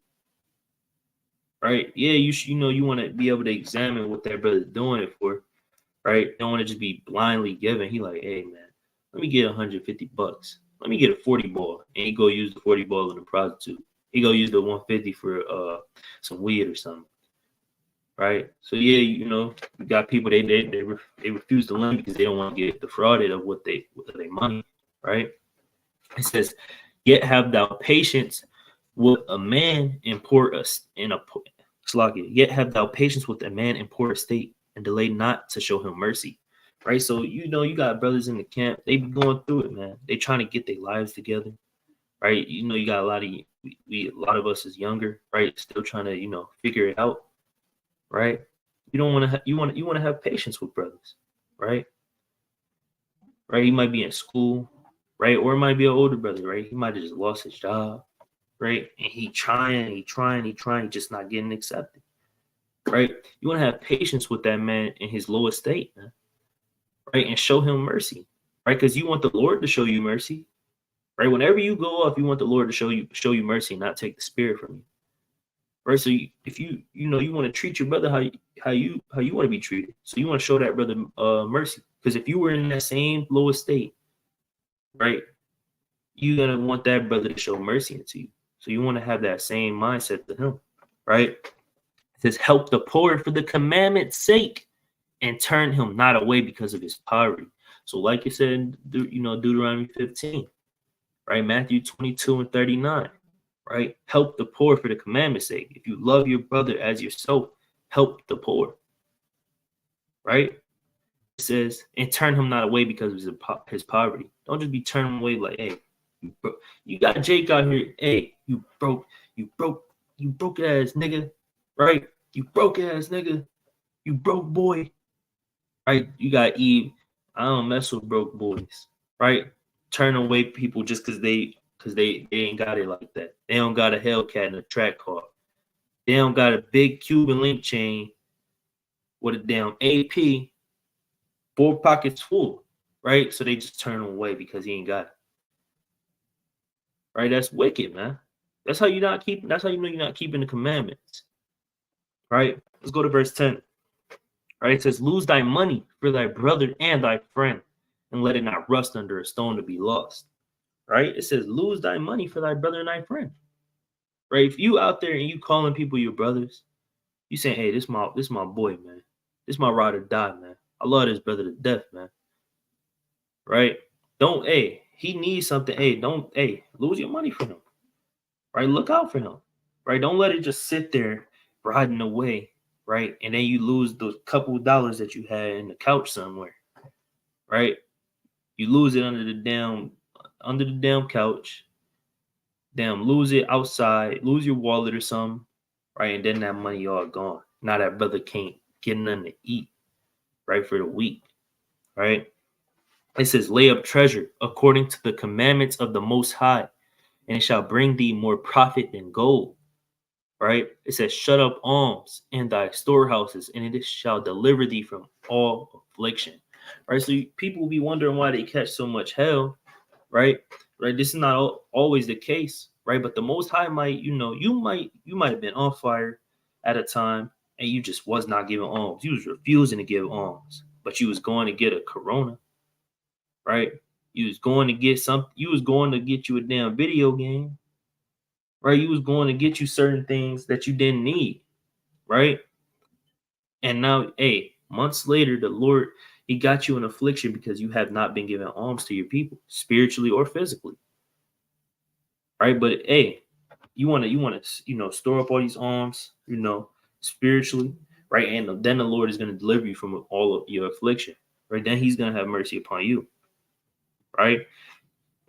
Right? Yeah, you want to be able to examine what that brother's doing it for, right? Don't want to just be blindly giving. He like, hey man, let me get $150. Let me get a 40 ball, and he go use the 40 ball on a prostitute. He go use the 150 for some weed or something. Right? So yeah, you got people they refuse to lend because they don't want to get defrauded of what their money, right? It says, yet have thou patience with a man in poor yet have thou patience with a man in poor estate, and delay not to show him mercy. Right? So you got brothers in the camp, they be going through it, man. They trying to get their lives together. Right? You got a lot of us is younger, right? Still trying to, figure it out. Right? You don't want to. You want to have patience with brothers, right? Right. He might be in school, right, or it might be an older brother, right? He might have just lost his job, right, and he just not getting accepted, right? You want to have patience with that man in his lowest state, man, right, and show him mercy, right, because you want the Lord to show you mercy, right? Whenever you go off, you want the Lord to show you mercy, and not take the spirit from you. Right. So if you want to treat your brother how you want to be treated. So you want to show that brother mercy. Because if you were in that same lowest state, right, you're gonna want that brother to show mercy into you. So you want to have that same mindset to him, right? It says, help the poor for the commandment's sake, and turn him not away because of his poverty. So, like you said, Deuteronomy 15, right? Matthew 22:39. Right? Help the poor for the commandment's sake. If you love your brother as yourself, help the poor. Right? It says, and turn him not away because of his poverty. Don't just be turning away like, hey, you got Jake out here. Hey, you broke ass nigga. Right? You broke ass nigga. You broke boy. Right? You got Eve. I don't mess with broke boys. Right? Turn away people just because they ain't got it like that. They don't got a Hellcat and a track car. They don't got a big Cuban link chain with a damn AP, 4 pockets full, right? So they just turn him away because he ain't got it. Right? That's wicked, man. That's how you know you're not keeping the commandments. Right? Let's go to verse 10. Right? It says, lose thy money for thy brother and thy friend, and let it not rust under a stone to be lost. Right? It says, lose thy money for thy brother and thy friend. Right? If you out there and you calling people your brothers, you saying, hey, this my boy, man. This my ride or die, man. I love this brother to death, man. Right? Don't, hey, he needs something. Hey, lose your money for him. Right? Look out for him. Right? Don't let it just sit there riding away. Right? And then you lose those couple of dollars that you had in the couch somewhere. Right? You lose it under the damn couch. Damn, lose it outside, lose your wallet or something, right? And then that money all gone. Now that brother can't get nothing to eat, right, for the week, right? It says, lay up treasure according to the commandments of the Most High, and it shall bring thee more profit than gold, right? It says, shut up alms in thy storehouses, and it shall deliver thee from all affliction, right? So people will be wondering why they catch so much hell, right? Right. This is not always the case, right? But the Most High might, you might have been on fire at a time, and you just was not giving alms. You was refusing to give alms, but you was going to get a Corona, right? You was going to get something. You was going to get you a damn video game, right? You was going to get you certain things that you didn't need, right? And now, hey, months later, the Lord, he got you in affliction because you have not been giving alms to your people, spiritually or physically. Right? But hey, you want to store up all these alms, spiritually, right? And then the Lord is going to deliver you from all of your affliction. Right? Then he's going to have mercy upon you. Right?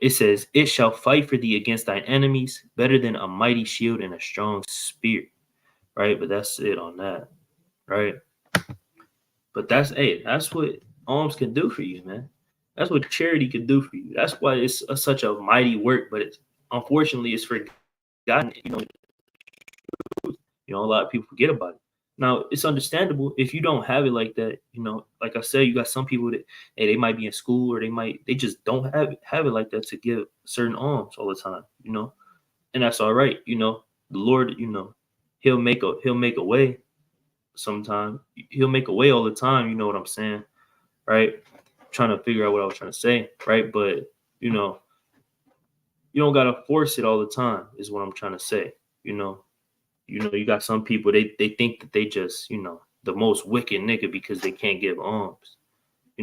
It says, it shall fight for thee against thine enemies, better than a mighty shield and a strong spear. Right? But that's it on that. Right? But that's what alms can do for you, man. That's what charity can do for you. That's why it's such a mighty work, but unfortunately it's forgotten. A lot of people forget about it. Now it's understandable if you don't have it like that. Like I said, you got some people that they might be in school or they just don't have it like that to give certain alms all the time. And that's all right. The Lord, He'll make a way. Sometime he'll make a way all the time. You know what I'm saying, right? Trying to figure out what I was trying to say, right? But you don't gotta force it all the time, is what I'm trying to say. You got some people they think that they just the most wicked nigga because they can't give alms.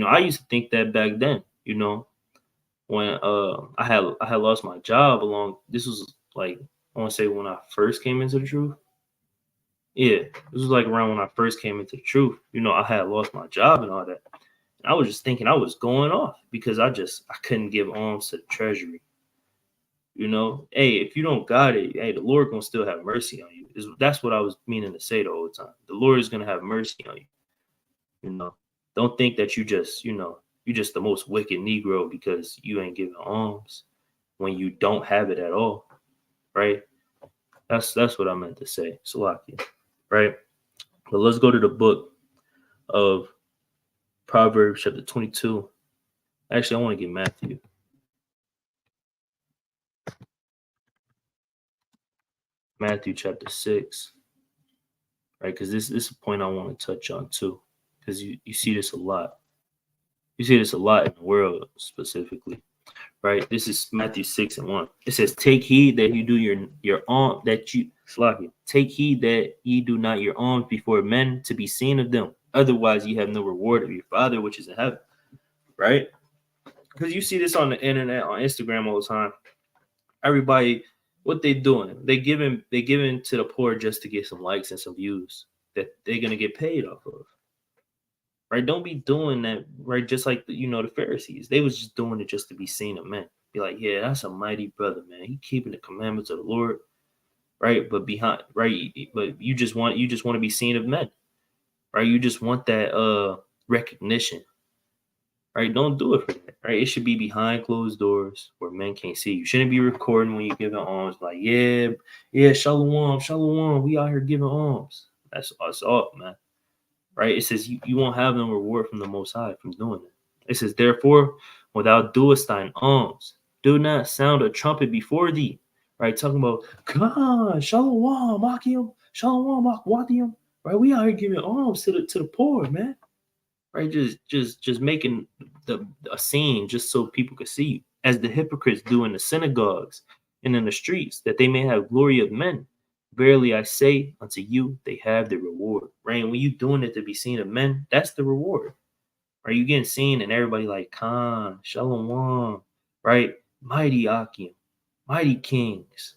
I used to think that back then. When I had lost my job this was like I want to say when I first came into the truth. Yeah, this was like around when I first came into the truth. I had lost my job and all that. And I was just thinking I was going off because I couldn't give alms to the treasury. Hey, if you don't got it, hey, the Lord gonna still have mercy on you. That's what I was meaning to say the whole time. The Lord is gonna have mercy on you. You know, don't think that you just the most wicked Negro because you ain't giving alms when you don't have it at all, right? That's what I meant to say, Salakia, right? But let's go to the book of Proverbs chapter 22. Actually, I want to get Matthew. Matthew chapter 6, right? Because this is a point I want to touch on too, because you see this a lot. You see this a lot in the world specifically, right? This is Matthew 6:1. It says, "Take heed that you do your alms that you Slakia. Take heed that ye do not your alms before men to be seen of them. Otherwise, ye have no reward of your Father which is in heaven." Right? Because you see this on the internet, on Instagram all the time. Everybody, what they doing? They giving to the poor just to get some likes and some views that they're gonna get paid off of. Right? Don't be doing that, right? Just like the Pharisees. They was just doing it just to be seen of men. Be like, yeah, that's a mighty brother, man. He keeping the commandments of the Lord, right? But but you just want to be seen of men, right? You just want that recognition. Right? Don't do it for that. Right? It should be behind closed doors where men can't see. You shouldn't be recording when you're giving alms. Like, yeah, shalom, shalom. We out here giving alms. That's us up, man. Right? It says you won't have no reward from the Most High from doing it. It says, therefore, without doest thine alms, do not sound a trumpet before thee. Right? Talking about, come on, shalom, makim, shalom, makwadium. Right? We out here giving alms to the poor, man. Right? Just making a scene just so people could see you, as the hypocrites do in the synagogues and in the streets, that they may have glory of men. Verily I say unto you, they have the reward. Right? And when you doing it to be seen of men, that's the reward. Are you getting seen and everybody like Khan, Shalom, right? Mighty Akim, mighty kings,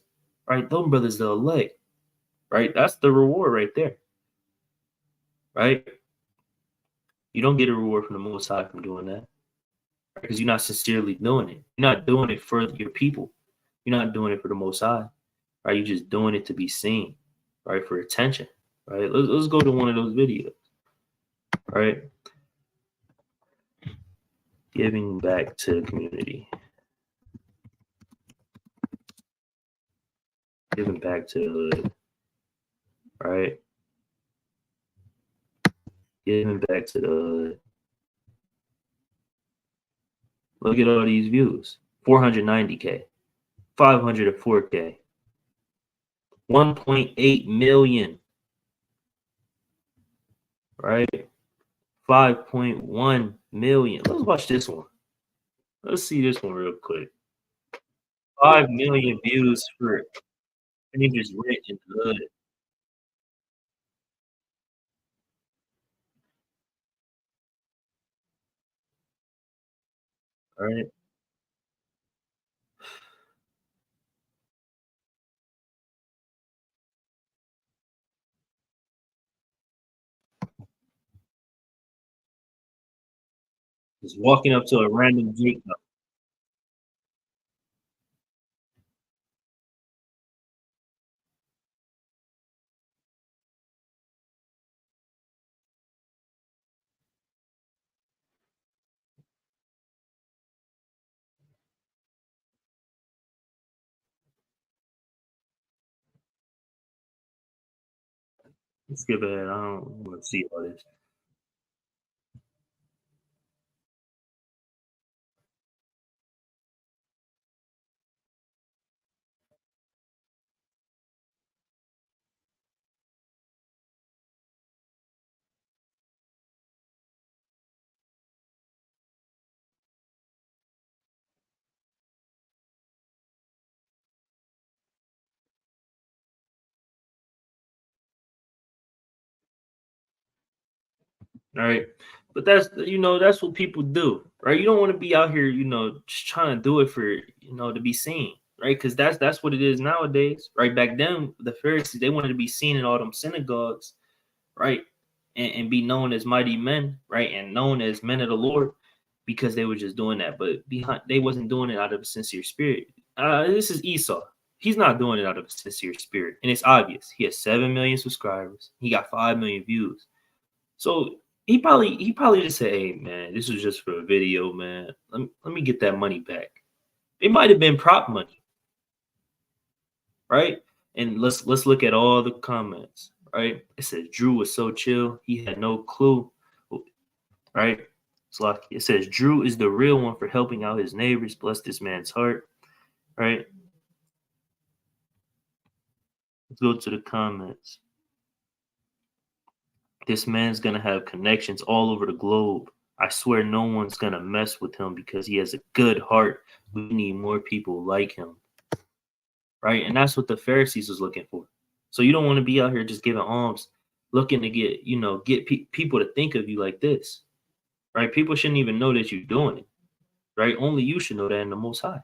right? Those brothers the elect, right? That's the reward right there, right? You don't get a reward from the Most High from doing that, because you're not sincerely doing it. You're not doing it for your people. You're not doing it for the Most High, right? You're just doing it to be seen, right? For attention, right? Let's go to one of those videos, right? Giving back to the community. Giving back to the hood, right? Giving back to the hood. Look at all these views. 490K, 504K, 1.8 million, right? 5.1 million. Let's watch this one. Let's see this one real quick. 5 million views for niggas rent in the hood. All right. Just walking up to a random Jacob. Let's skip ahead. I don't want to see all this. All right. But that's what people do, right? You don't want to be out here, just trying to do it for, to be seen, right? Because that's what it is nowadays, right? Back then, the Pharisees, they wanted to be seen in all them synagogues, right? And be known as mighty men, right? And known as men of the Lord, because they were just doing that. But they wasn't doing it out of a sincere spirit. This is Esau. He's not doing it out of a sincere spirit. And it's obvious. He has 7 million subscribers. He got 5 million views. So he probably just said, hey man, this was just for a video, man. Let me get that money back. It might have been prop money, right? And let's look at all the comments, right? It says Drew was so chill, he had no clue, right? It's like it says Drew is the real one for helping out his neighbors. Bless this man's heart, right? Let's go to the comments. This man's gonna have connections all over the globe. I swear no one's gonna mess with him because he has a good heart. We need more people like him, right? And that's what the Pharisees was looking for. So you don't want to be out here just giving alms, looking to get, people to think of you like this, right? People shouldn't even know that you're doing it, right? Only you should know that in the Most High,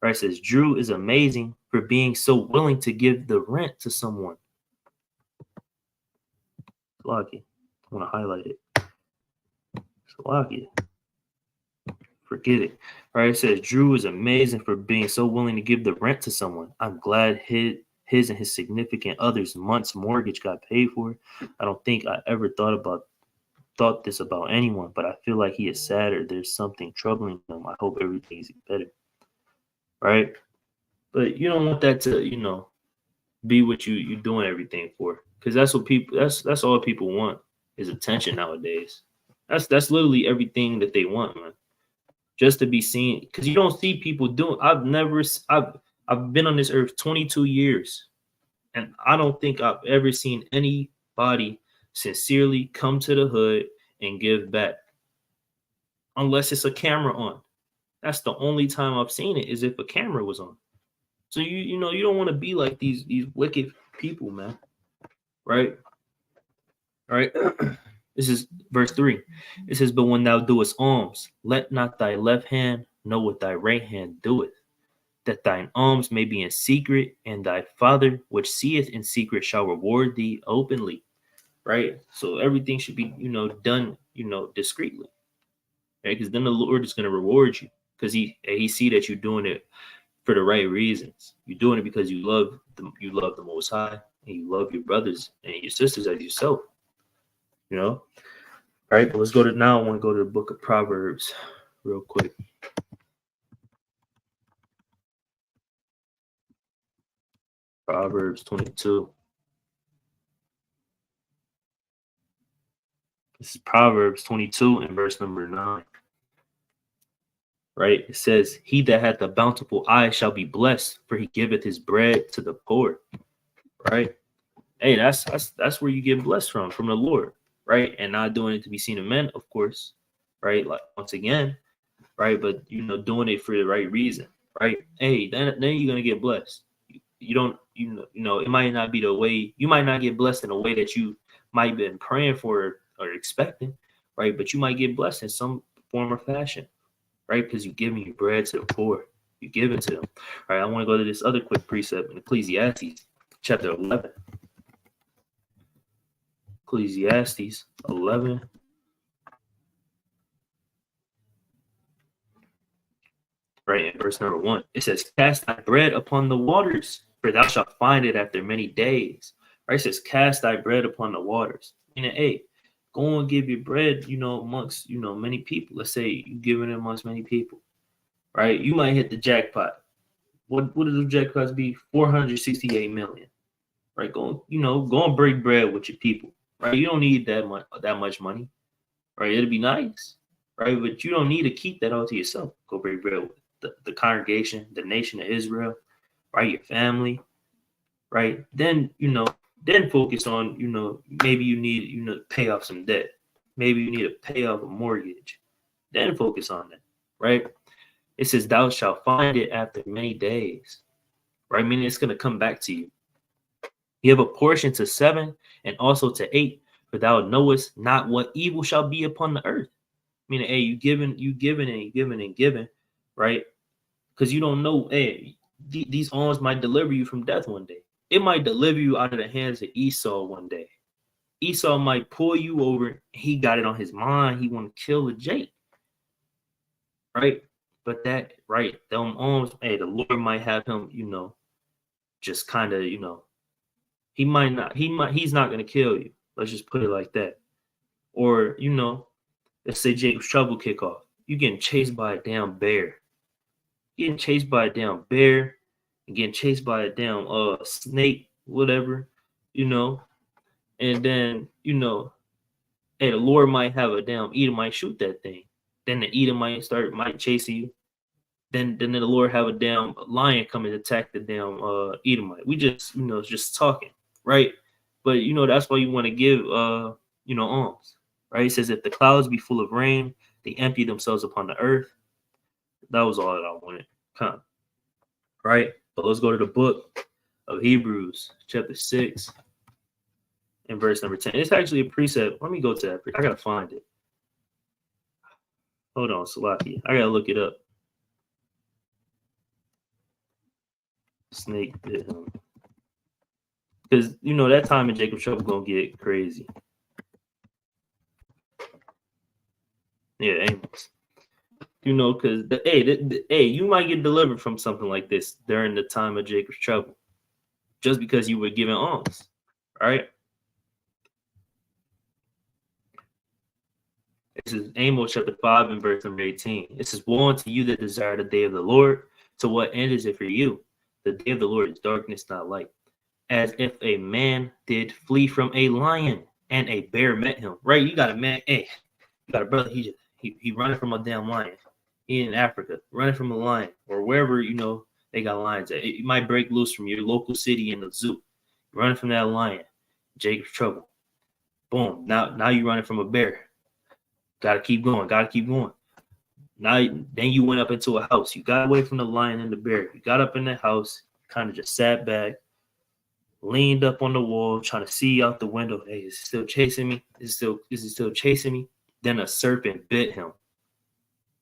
right? It says Drew is amazing for being so willing to give the rent to someone. Lucky, I want to highlight it. Lucky. Forget it. Right? It says Drew is amazing for being so willing to give the rent to someone. I'm glad his and his significant other's month's mortgage got paid for. I don't think I ever thought this about anyone, but I feel like he is sad or there's something troubling him. I hope everything's better. Right? But you don't want that to, be what you're doing everything for. Because that's what people that's all people want is attention nowadays. That's literally everything that they want, man. Just to be seen, because you don't see people doing. I've been on this earth 22 years, and I don't think I've ever seen anybody sincerely come to the hood and give back, unless it's a camera on. That's the only time I've seen it, is if a camera was on. So you don't want to be like these wicked people, man. Right? All right. This is verse 3. It says, but when thou doest alms, let not thy left hand know what thy right hand doeth, that thine alms may be in secret, and thy Father which seeth in secret shall reward thee openly. Right? So everything should be, done, discreetly. Right? Because then the Lord is going to reward you, because he see that you're doing it for the right reasons. You're doing it because you love the Most High, and you love your brothers and your sisters as yourself. All right, but let's go to now. I want to go to the book of Proverbs real quick. Proverbs 22. This is Proverbs 22 and verse number 9. Right? It says, he that hath a bountiful eye shall be blessed, for he giveth his bread to the poor. Right? Hey, that's where you get blessed from the Lord. Right? And not doing it to be seen of men, of course. Right? Like, once again, right? But doing it for the right reason, right? Hey, then you're gonna get blessed. You don't, it might not be the way, you might not get blessed in a way that you might have been praying for or expecting, right? But you might get blessed in some form or fashion, right? Because you're giving your bread to the poor, you give it to them. All right, I want to go to this other quick precept in Ecclesiastes chapter 11. Ecclesiastes 11. Right, in verse number 1, it says, cast thy bread upon the waters, for thou shalt find it after many days. Right, it says, cast thy bread upon the waters. Meaning, hey, go and give your bread, amongst, many people. Let's say you give it amongst many people, right? You might hit the jackpot. What do the jackpots be? 468 million, right? Go and break bread with your people, right? You don't need that much money, right? It'll be nice, right? But you don't need to keep that all to yourself. Go break bread with the congregation, the nation of Israel, right? Your family, right? Then, then focus on, maybe you need, to pay off some debt. Maybe you need to pay off a mortgage. Then focus on that, right? It says, thou shalt find it after many days, right? Meaning it's going to come back to you. You have a portion to 7 and also to 8, for thou knowest not what evil shall be upon the earth. Meaning, hey, you giving, right? Because you don't know, hey, these alms might deliver you from death one day. It might deliver you out of the hands of Esau one day. Esau might pull you over. He got it on his mind. He want to kill the Jake, right? But them alms, hey, the Lord might have him, just kind of, you know, he's not gonna kill you. Let's just put it like that. Or, you know, let's say Jacob's Trouble kickoff. You getting chased by a damn bear. Getting chased by a damn bear and getting chased by a damn snake, whatever, you know. And then, you know, hey, the Lord might have a damn Edomite shoot that thing. Then the Edomite might chase you. Then the Lord have a damn lion come and attack the damn Edomite. We just, you know, just talking, right? But you know, that's why you want to give you know, alms. Right? It says if the clouds be full of rain, they empty themselves upon the earth. That was all that I wanted. Come. Right? But let's go to the book of Hebrews, chapter 6, and verse number 10. It's actually a precept. Let me go to that. I gotta find it. Hold on, Salaki. I gotta look it up. Snake bit him. Because you know that time in Jacob's Trouble gonna get crazy. Yeah, Amos. You know, because hey, you might get delivered from something like this during the time of Jacob's Trouble, just because you were given alms, right? This is Amos chapter 5 and verse number 18. It says, "Woe unto you that desire the day of the Lord. To what end is it for you? The day of the Lord is darkness, not light. As if a man did flee from a lion and a bear met him." Right? You got a man, hey, you got a brother, he running from a damn lion. He in Africa, running from a lion, or wherever, you know, they got lions at. You might break loose from your local city in the zoo. Running from that lion, Jacob's Trouble. Boom. Now you're running from a bear. Gotta keep going. Now then you went up into a house. You got away from the lion and the bear. You got up in the house, kind of just sat back, leaned up on the wall, trying to see out the window. Hey, is it still chasing me? Is it still chasing me? Then a serpent bit him.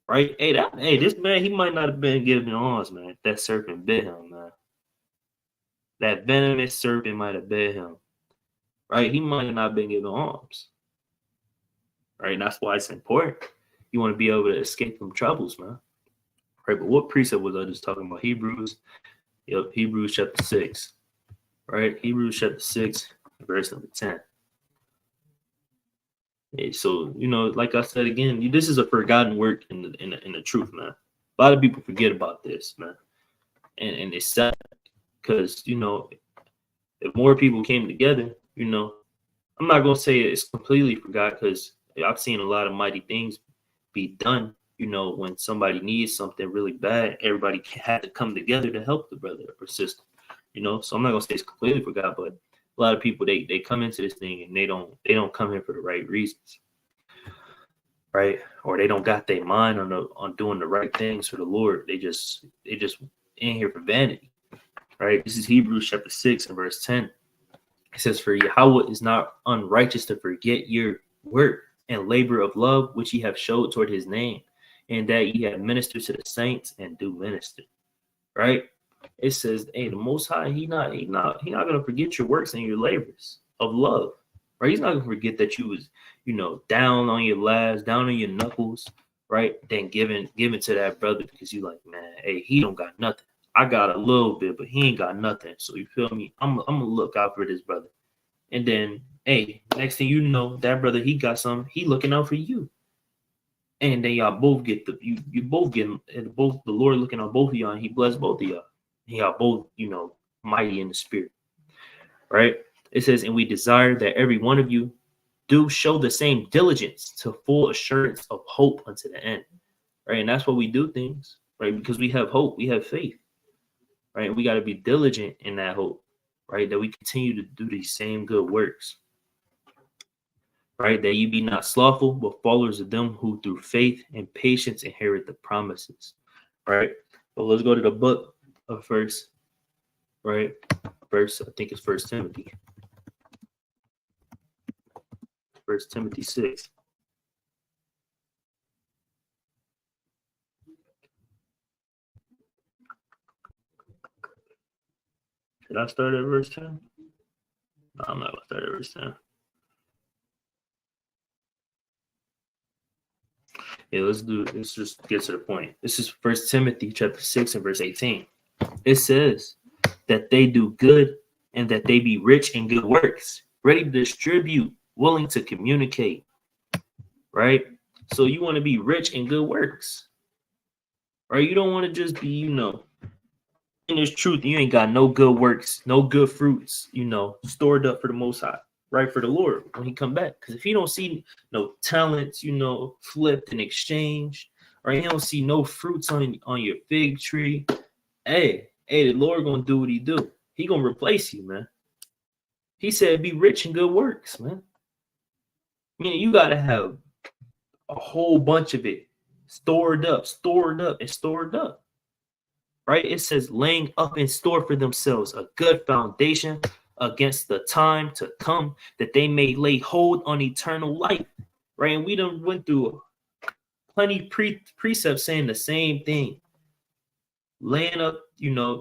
Right? Hey, this man, he might not have been given alms, man. That serpent bit him, man. That venomous serpent might have bit him. Right? He might not have been given alms. Right? And that's why it's important. You want to be able to escape from troubles, man. Right? But what precept was I just talking about? Hebrews. Yep, Hebrews chapter 6. Right? Hebrews chapter 6, verse number 10. Hey, so, you know, like I said again, this is a forgotten work in the truth, man. A lot of people forget about this, man. And it's sad because, you know, if more people came together, you know, I'm not going to say it's completely forgot because I've seen a lot of mighty things be done. You know, when somebody needs something really bad, everybody had to come together to help the brother or sister, you know. So I'm not going to say it's completely forgot, but a lot of people, they come into this thing and they don't come here for the right reasons, right? Or they don't got their mind on doing the right things for the Lord. They just in here for vanity, right? This is Hebrews chapter 6 and verse 10. It says, "For Yahweh is not unrighteous to forget your work and labor of love which ye have showed toward his name, and that ye have ministered to the saints and do minister." Right? It says, hey, the Most High, he not gonna forget your works and your labors of love. Right? He's not gonna forget that you was, you know, down on your last, down on your knuckles, right? Then giving to that brother because you like, man, hey, he don't got nothing. I got a little bit, but he ain't got nothing. So you feel me? I'm gonna look out for this brother. And then, hey, next thing you know, that brother, he got something. He looking out for you. And then y'all both get you both get both the Lord looking on both of y'all, and he bless both of y'all. And y'all both, you know, mighty in the spirit. Right? It says, "And we desire that every one of you do show the same diligence to full assurance of hope unto the end." Right? And that's what we do things, right? Because we have hope, we have faith. Right? And we got to be diligent in that hope, right? That we continue to do these same good works. Right? That you be not slothful, but followers of them who through faith and patience inherit the promises. Right? But let's go to the book of First, right? Verse, I think it's First Timothy. 1 Timothy 6. Did I start at verse 10? No, I'm not gonna start at verse 10. Yeah, let's just get to the point. This is 1 Timothy chapter 6 and verse 18. It says, that they do good, and that they be rich in good works, ready to distribute, willing to communicate, right? So you want to be rich in good works, right? You don't want to just be, in this truth, you ain't got no good works, no good fruits, stored up for the Most High, right? For the Lord when He come back. Because if He don't see no talents, flipped and exchanged, or He don't see no fruits on your fig tree, hey, the Lord gonna do what He do. He gonna replace you, man. He said, "Be rich in good works, man." You gotta have a whole bunch of it stored up, and stored up. Right? It says laying up in store for themselves a good foundation against the time to come, that they may lay hold on eternal life. Right? And we done went through plenty precepts saying the same thing. Laying up,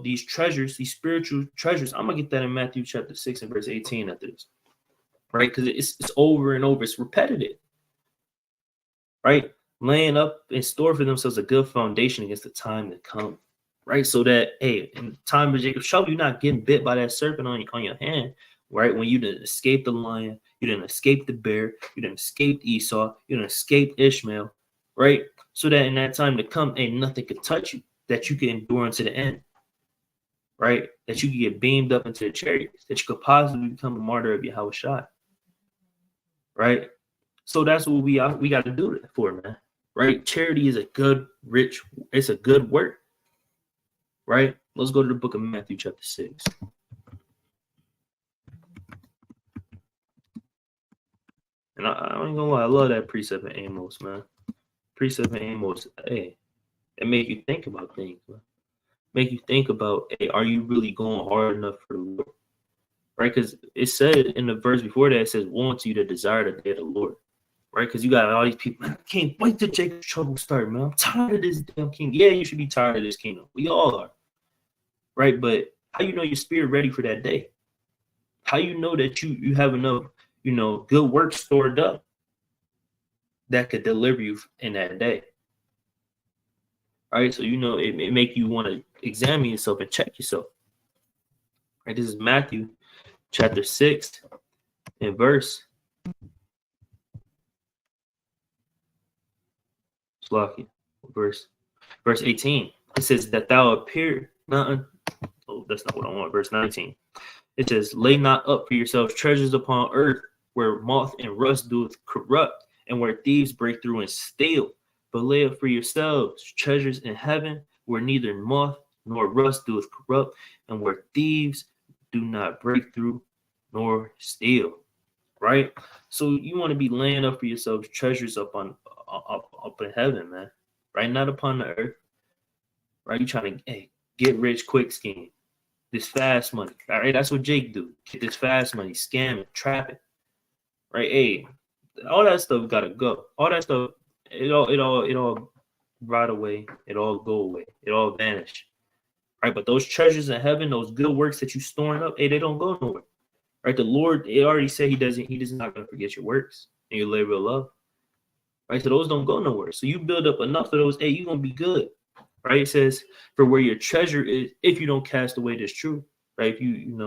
these treasures, these spiritual treasures. I'm gonna get that in Matthew chapter 6 and verse 18 after this. Right? Because it's over and over, it's repetitive. Right? Laying up in store for themselves a good foundation against the time to come. Right, so that in the time of Jacob's trouble, you're not getting bit by that serpent on your hand. Right, when you didn't escape the lion, you didn't escape the bear, you didn't escape Esau, you didn't escape Ishmael. Right, so that in that time to come, ain't nothing could touch you, that you can endure unto the end. Right, that you can get beamed up into the chariots, that you could possibly become a martyr of Yahushua. Right, so that's what we got to do it for, man. Right, charity is a good, it's a good work. Right? Let's go to the book of Matthew chapter 6. And I ain't gonna lie, I love that precept in Amos, man. Precept in Amos, it make you think about things, man. Make you think about, are you really going hard enough for the Lord? Right? Because it said in the verse before that, it says, "Woe unto you that desire the day of the Lord." Right? Because you got all these people, man, I can't wait till Jacob's trouble start, man. I'm tired of this damn kingdom. Yeah, you should be tired of this kingdom. We all are. Right? But how you know your spirit ready for that day? How you know that you have enough, good work stored up that could deliver you in that day? Right? So it make you want to examine yourself and check yourself. Right? This is Matthew chapter 6 and verse 18. It says that thou appear not. Oh, that's not what I want. Verse 19. It says, "Lay not up for yourselves treasures upon earth, where moth and rust doeth corrupt, and where thieves break through and steal. But lay up for yourselves treasures in heaven, where neither moth nor rust doeth corrupt, and where thieves do not break through nor steal." Right? So you want to be laying up for yourselves treasures up in heaven, man. Right? Not upon the earth. Right? You trying to get rich quick scheme. This fast money. All right, that's what Jake do. Get this fast money, scamming, trapping. Right? All that stuff gotta go. All that stuff, it all rot away. It all go away. It all vanish. Right? But those treasures in heaven, those good works that you storing up, they don't go nowhere. Right? The Lord, it already said He is not gonna forget your works and your labor of love. Right? So those don't go nowhere. So you build up enough of those, you're gonna be good. Right? It says, "For where your treasure is, if you don't cast away this truth." Right? If you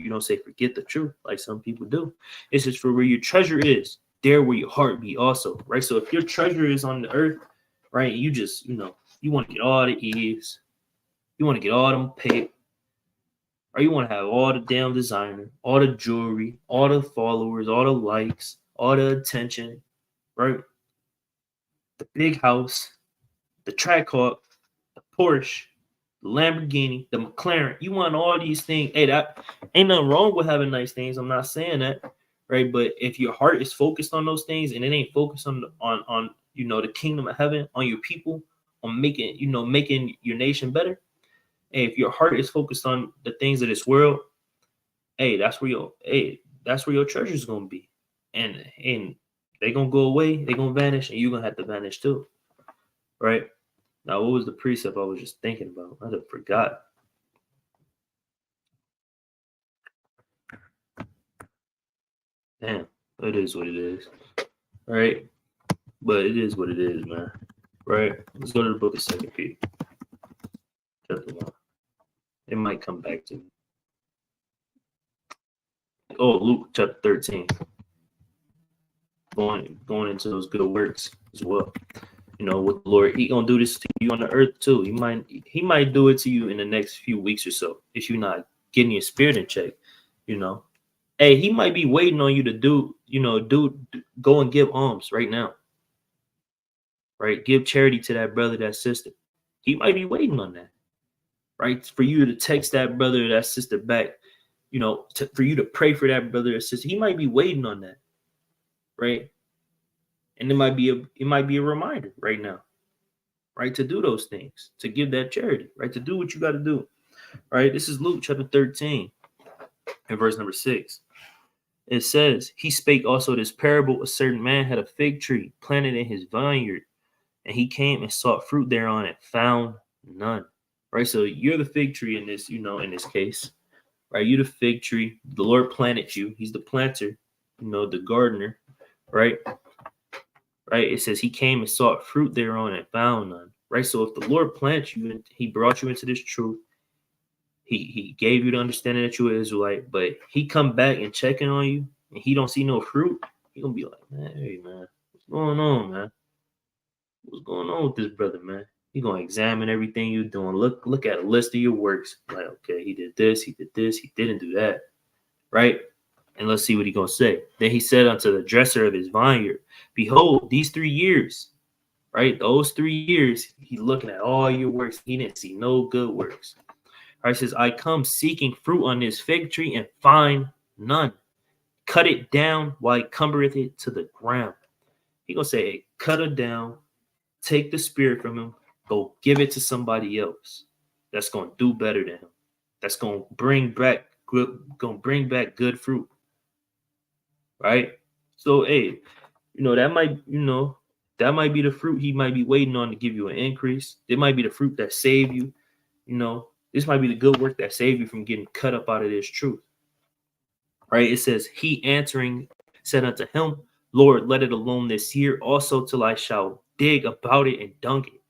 don't say forget the truth like some people do. It says, "For where your treasure is, there will your heart be also." Right? So if your treasure is on the earth, right, you just you want to get all the ease, you want to get all them pay, or you want to have all the damn designer, all the jewelry, all the followers, all the likes, all the attention, right? The big house, the Trackhawk, the Porsche, the Lamborghini, the McLaren. You want all these things. That ain't nothing wrong with having nice things. I'm not saying that, right? But if your heart is focused on those things and it ain't focused on the kingdom of heaven, on your people, on making your nation better. If your heart is focused on the things of this world, that's where your treasure is gonna be, and they're gonna go away, they're gonna vanish, and you're gonna have to vanish too, right? Now, what was the precept I was just thinking about? I just forgot. Damn, it is what it is, right? But it is what it is, man. Right? Let's go to the book of 2 Peter. Chapter 1. It might come back to me. Luke chapter 13. Going into those good works as well. You know, with the Lord, He gonna do this to you on the earth too. He might do it to you in the next few weeks or so if you're not getting your spirit in check. You know, hey, He might be waiting on you to go and give alms right now. Right, give charity to that brother, that sister. He might be waiting on that. Right, for you to text that brother, that sister back. You know, for you to pray for that brother or sister. He might be waiting on that. Right. And it might be a reminder right now, right, to do those things, to give that charity, right, to do what you got to do, right? This is Luke chapter 13 and verse number 6. It says, he spake also this parable: a certain man had a fig tree planted in his vineyard, and he came and sought fruit thereon and found none. Right, so you're the fig tree in this, in this case, right? You're the fig tree. The Lord planted you. He's the planter, the gardener, right? Right, it says he came and sought fruit thereon and found none. Right, so if the Lord plants you and He brought you into this truth, He gave you the understanding that you're an Israelite, but He come back and checking on you, and He don't see no fruit, He gonna be like, man, hey man, what's going on, man? What's going on with this brother, man? He gonna examine everything you're doing. Look at a list of your works. Like, okay, he did this, he didn't do that, right? And let's see what He gonna say. Then He said unto the dresser of his vineyard, behold, these 3 years, right? Those 3 years, He looking at all your works. He didn't see no good works. All right, says, I come seeking fruit on this fig tree and find none. Cut it down while it cumbereth it to the ground. He gonna say, hey, cut it down, take the spirit from him, go give it to somebody else that's gonna do better than him. That's gonna bring back good fruit. Right? So hey, that might be the fruit He might be waiting on to give you an increase. It might be the fruit that save you. This might be the good work that save you from getting cut up out of this truth. Right? It says, he answering said unto him, Lord, let it alone this year also till I shall dig about it and dung it.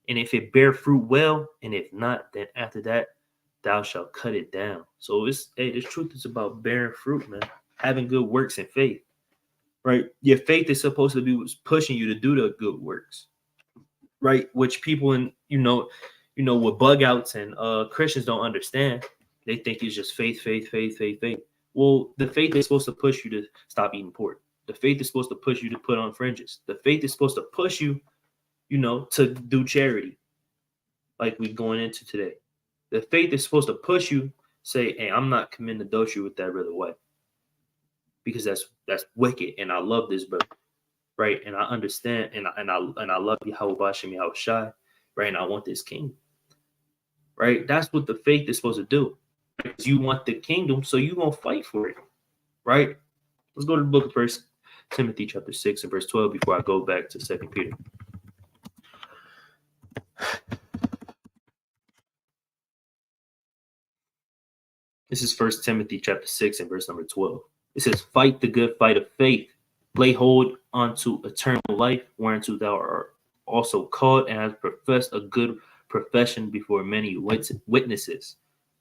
And if it bear fruit, well, and if not, then after that thou shalt cut it down. So this truth is about bearing fruit, man. Having good works and faith. Right? Your faith is supposed to be what's pushing you to do the good works. Right? Which people with bug outs and Christians don't understand. They think it's just faith. Well, the faith is supposed to push you to stop eating pork. The faith is supposed to push you to put on fringes. The faith is supposed to push you, to do charity, like we're going into today. The faith is supposed to push you, say, hey, I'm not committing adultery with that brother White, because that's wicked, and I love this brother, right? And I understand, and I love Yahweh Hashem Yahweh Shai, right? And I want this kingdom, right? That's what the faith is supposed to do. You want the kingdom, so you're gonna fight for it, right? Let's go to the book of 1 Timothy chapter 6 and verse 12 before I go back to 2 Peter. This is 1 Timothy chapter 6 and verse number 12. It says, fight the good fight of faith, lay hold unto eternal life, whereunto thou art also called, and hast professed a good profession before many witnesses.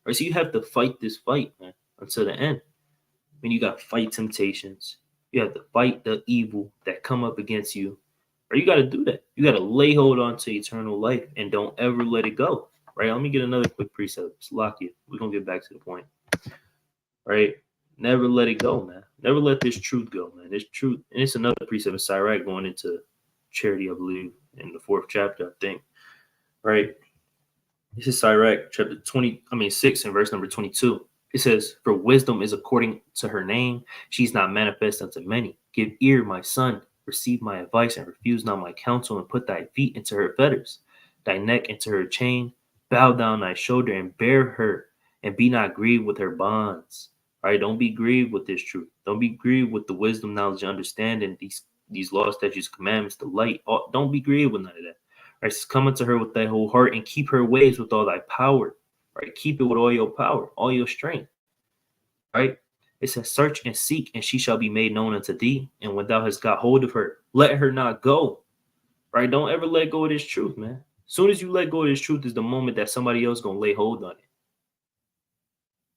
All right, so you have to fight this fight, man, until the end. I mean, you got to fight temptations. You have to fight the evil that come up against you. Or you got to do that. You got to lay hold on to eternal life and don't ever let it go. Right? Let me get another quick precept. Salakia. We're going to get back to the point. Right? Never let it go, man. Never let this truth go, man. This truth. And it's another precept in Sirach going into charity, I believe, in the 4th chapter, I think. Right? This is Sirach chapter 6 and verse number 22. It says, for wisdom is according to her name. She's not manifest unto many. Give ear, my son. Receive my advice and refuse not my counsel, and put thy feet into her fetters, thy neck into her chain. Bow down thy shoulder and bear her, and be not grieved with her bonds. All right, don't be grieved with this truth. Don't be grieved with the wisdom, knowledge, and understanding, these laws, statutes, commandments, the light. Don't be grieved with none of that. Right, so come unto her with thy whole heart, and keep her ways with all thy power. Right, keep it with all your power, all your strength. Right, it says, search and seek, and she shall be made known unto thee. And when thou hast got hold of her, let her not go. Right, don't ever let go of this truth, man. As soon as you let go of this truth is the moment that somebody else gonna lay hold on it.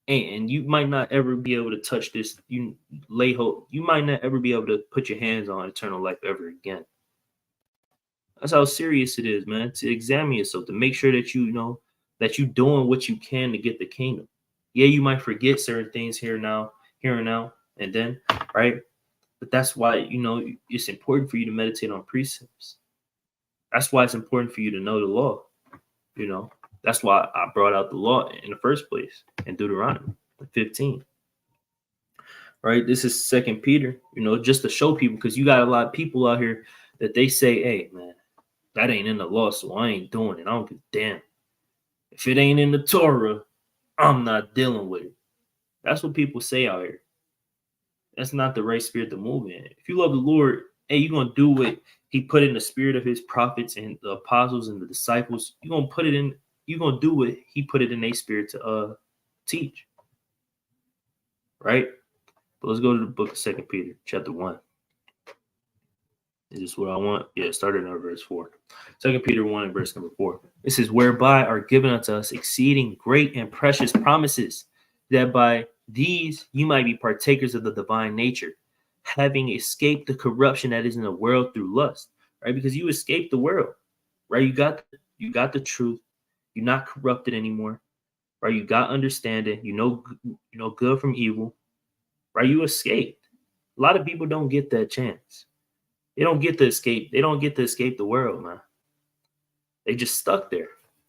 And you might not ever be able to touch this. You lay hope. You might not ever be able to put your hands on eternal life ever again. That's how serious it is, man. To examine yourself, to make sure that you know that you're doing what you can to get the kingdom. Yeah, you might forget certain things here and now, and then, right? But that's why it's important for you to meditate on precepts. That's why it's important for you to know the law. You know, that's why I brought out the law in the first place in Deuteronomy 15. Right? This is Second Peter. Just to show people, because you got a lot of people out here that they say, "Hey, man, that ain't in the law, so I ain't doing it. I don't give a damn. If it ain't in the Torah, I'm not dealing with it." That's what people say out here. That's not the right spirit to move in. If you love the Lord, hey, you're gonna do what He put in the spirit of His prophets and the apostles and the disciples. You're gonna put it in. You're gonna do what He put it in their spirit to teach. Right? But let's go to the book of 2 Peter, chapter 1. Is this what I want? Yeah, starting at verse 4. 2 Peter 1 and verse number 4. It says, "Whereby are given unto us exceeding great and precious promises, that by these you might be partakers of the divine nature, having escaped the corruption that is in the world through lust." Right? Because you escaped the world. Right? You got the truth. You're not corrupted anymore. Right? You got understanding. You know good from evil. Right? You escaped. A lot of people don't get that chance. They don't get to escape. They don't get to escape the world, man. They just stuck there,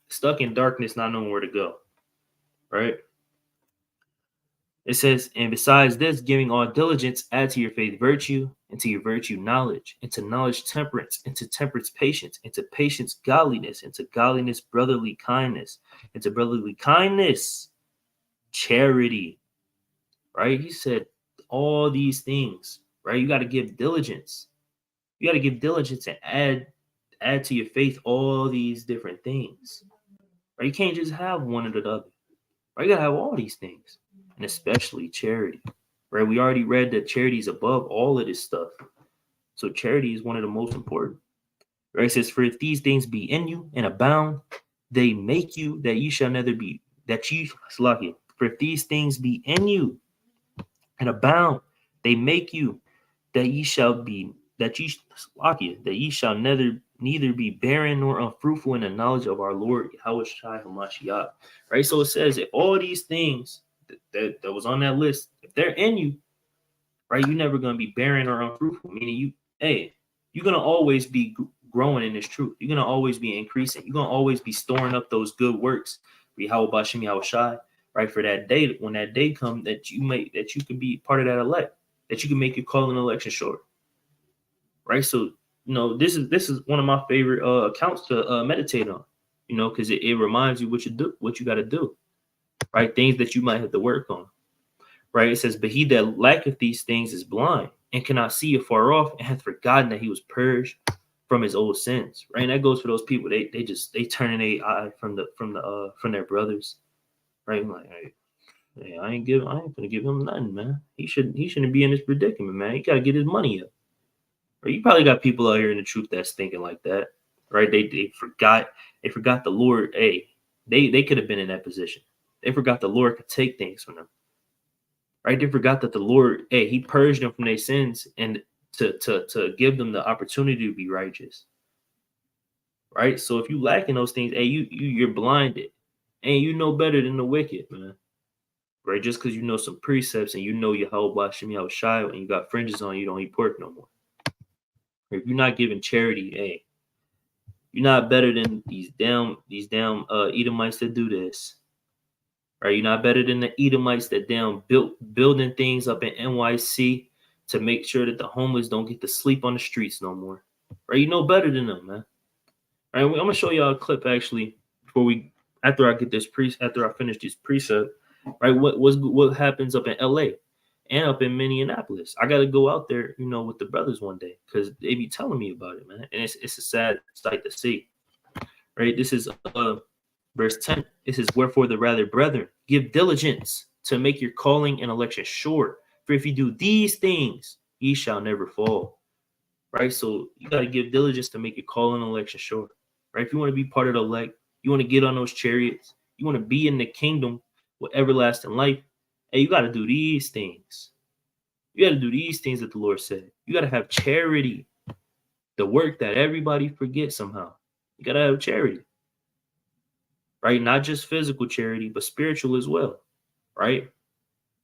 stuck in darkness, not knowing where to go. Right? It says, "And besides this, giving all diligence, add to your faith virtue, and to your virtue knowledge, and to knowledge temperance, and to temperance patience, and to patience godliness, and to godliness brotherly kindness, and to brotherly kindness charity." Right? He said all these things. Right? You got to give diligence. You got to give diligence and add to your faith all these different things. Right? You can't just have one or the other. Right? You got to have all these things, and especially charity. Right? We already read that charity is above all of this stuff. So charity is one of the most important. Right? It says, "For if these things be in you and abound, they make you that ye shall neither be that ye lucky. For if these things be in you and abound, they make you that ye shall be that ye shall neither be barren nor unfruitful in the knowledge of our Lord Yahushua HaMashiach." Right? So it says that all these things that was on that list, if they're in you, right, you're never going to be barren or unfruitful. Meaning you're going to always be growing in this truth. You're going to always be increasing. You're going to always be storing up those good works. Right? For that day, when that day comes, that you can be part of that elect, that you can make your call and election short. Right? So, this is one of my favorite accounts to meditate on, because it reminds you what you got to do, right? Things that you might have to work on, right? It says, "But he that lacketh these things is blind and cannot see afar off, and hath forgotten that he was purged from his old sins." Right? And that goes for those people. They turn their eye from their brothers, right? I'm like, hey, I ain't gonna give him nothing, man. He shouldn't be in this predicament, man. He gotta get his money up. Or you probably got people out here in the truth that's thinking like that, right? They forgot the Lord. Hey, they could have been in that position. They forgot the Lord could take things from them, right? They forgot that the Lord, hey, He purged them from their sins and to give them the opportunity to be righteous, right? So if you lack in those things, hey, you're blinded, and you know better than the wicked, man. Right? Just because you know some precepts and you know Yahweh Shem Yahushua and you got fringes on, you don't eat pork no more. If you're not giving charity, hey, you're not better than these damn Edomites that do this. Right? You're not better than the Edomites that building things up in NYC to make sure that the homeless don't get to sleep on the streets no more. Right? You know better than them, man. All right, I'm gonna show y'all a clip actually after I finish this precept. Right? What happens up in LA and up in Minneapolis? I got to go out there, with the brothers one day because they be telling me about it, man. And it's a sad sight to see. Right? This is verse 10. It says, "Wherefore the rather, brethren, give diligence to make your calling and election sure. For if you do these things, ye shall never fall." Right? So you got to give diligence to make your calling and election sure. Right? If you want to be part of the elect, you want to get on those chariots, you want to be in the kingdom with everlasting life, Hey, you got to do these things. You got to do these things that the Lord said. You got to have charity, the work that everybody forgets somehow. You got to have charity, right? Not just physical charity, but spiritual as well, right?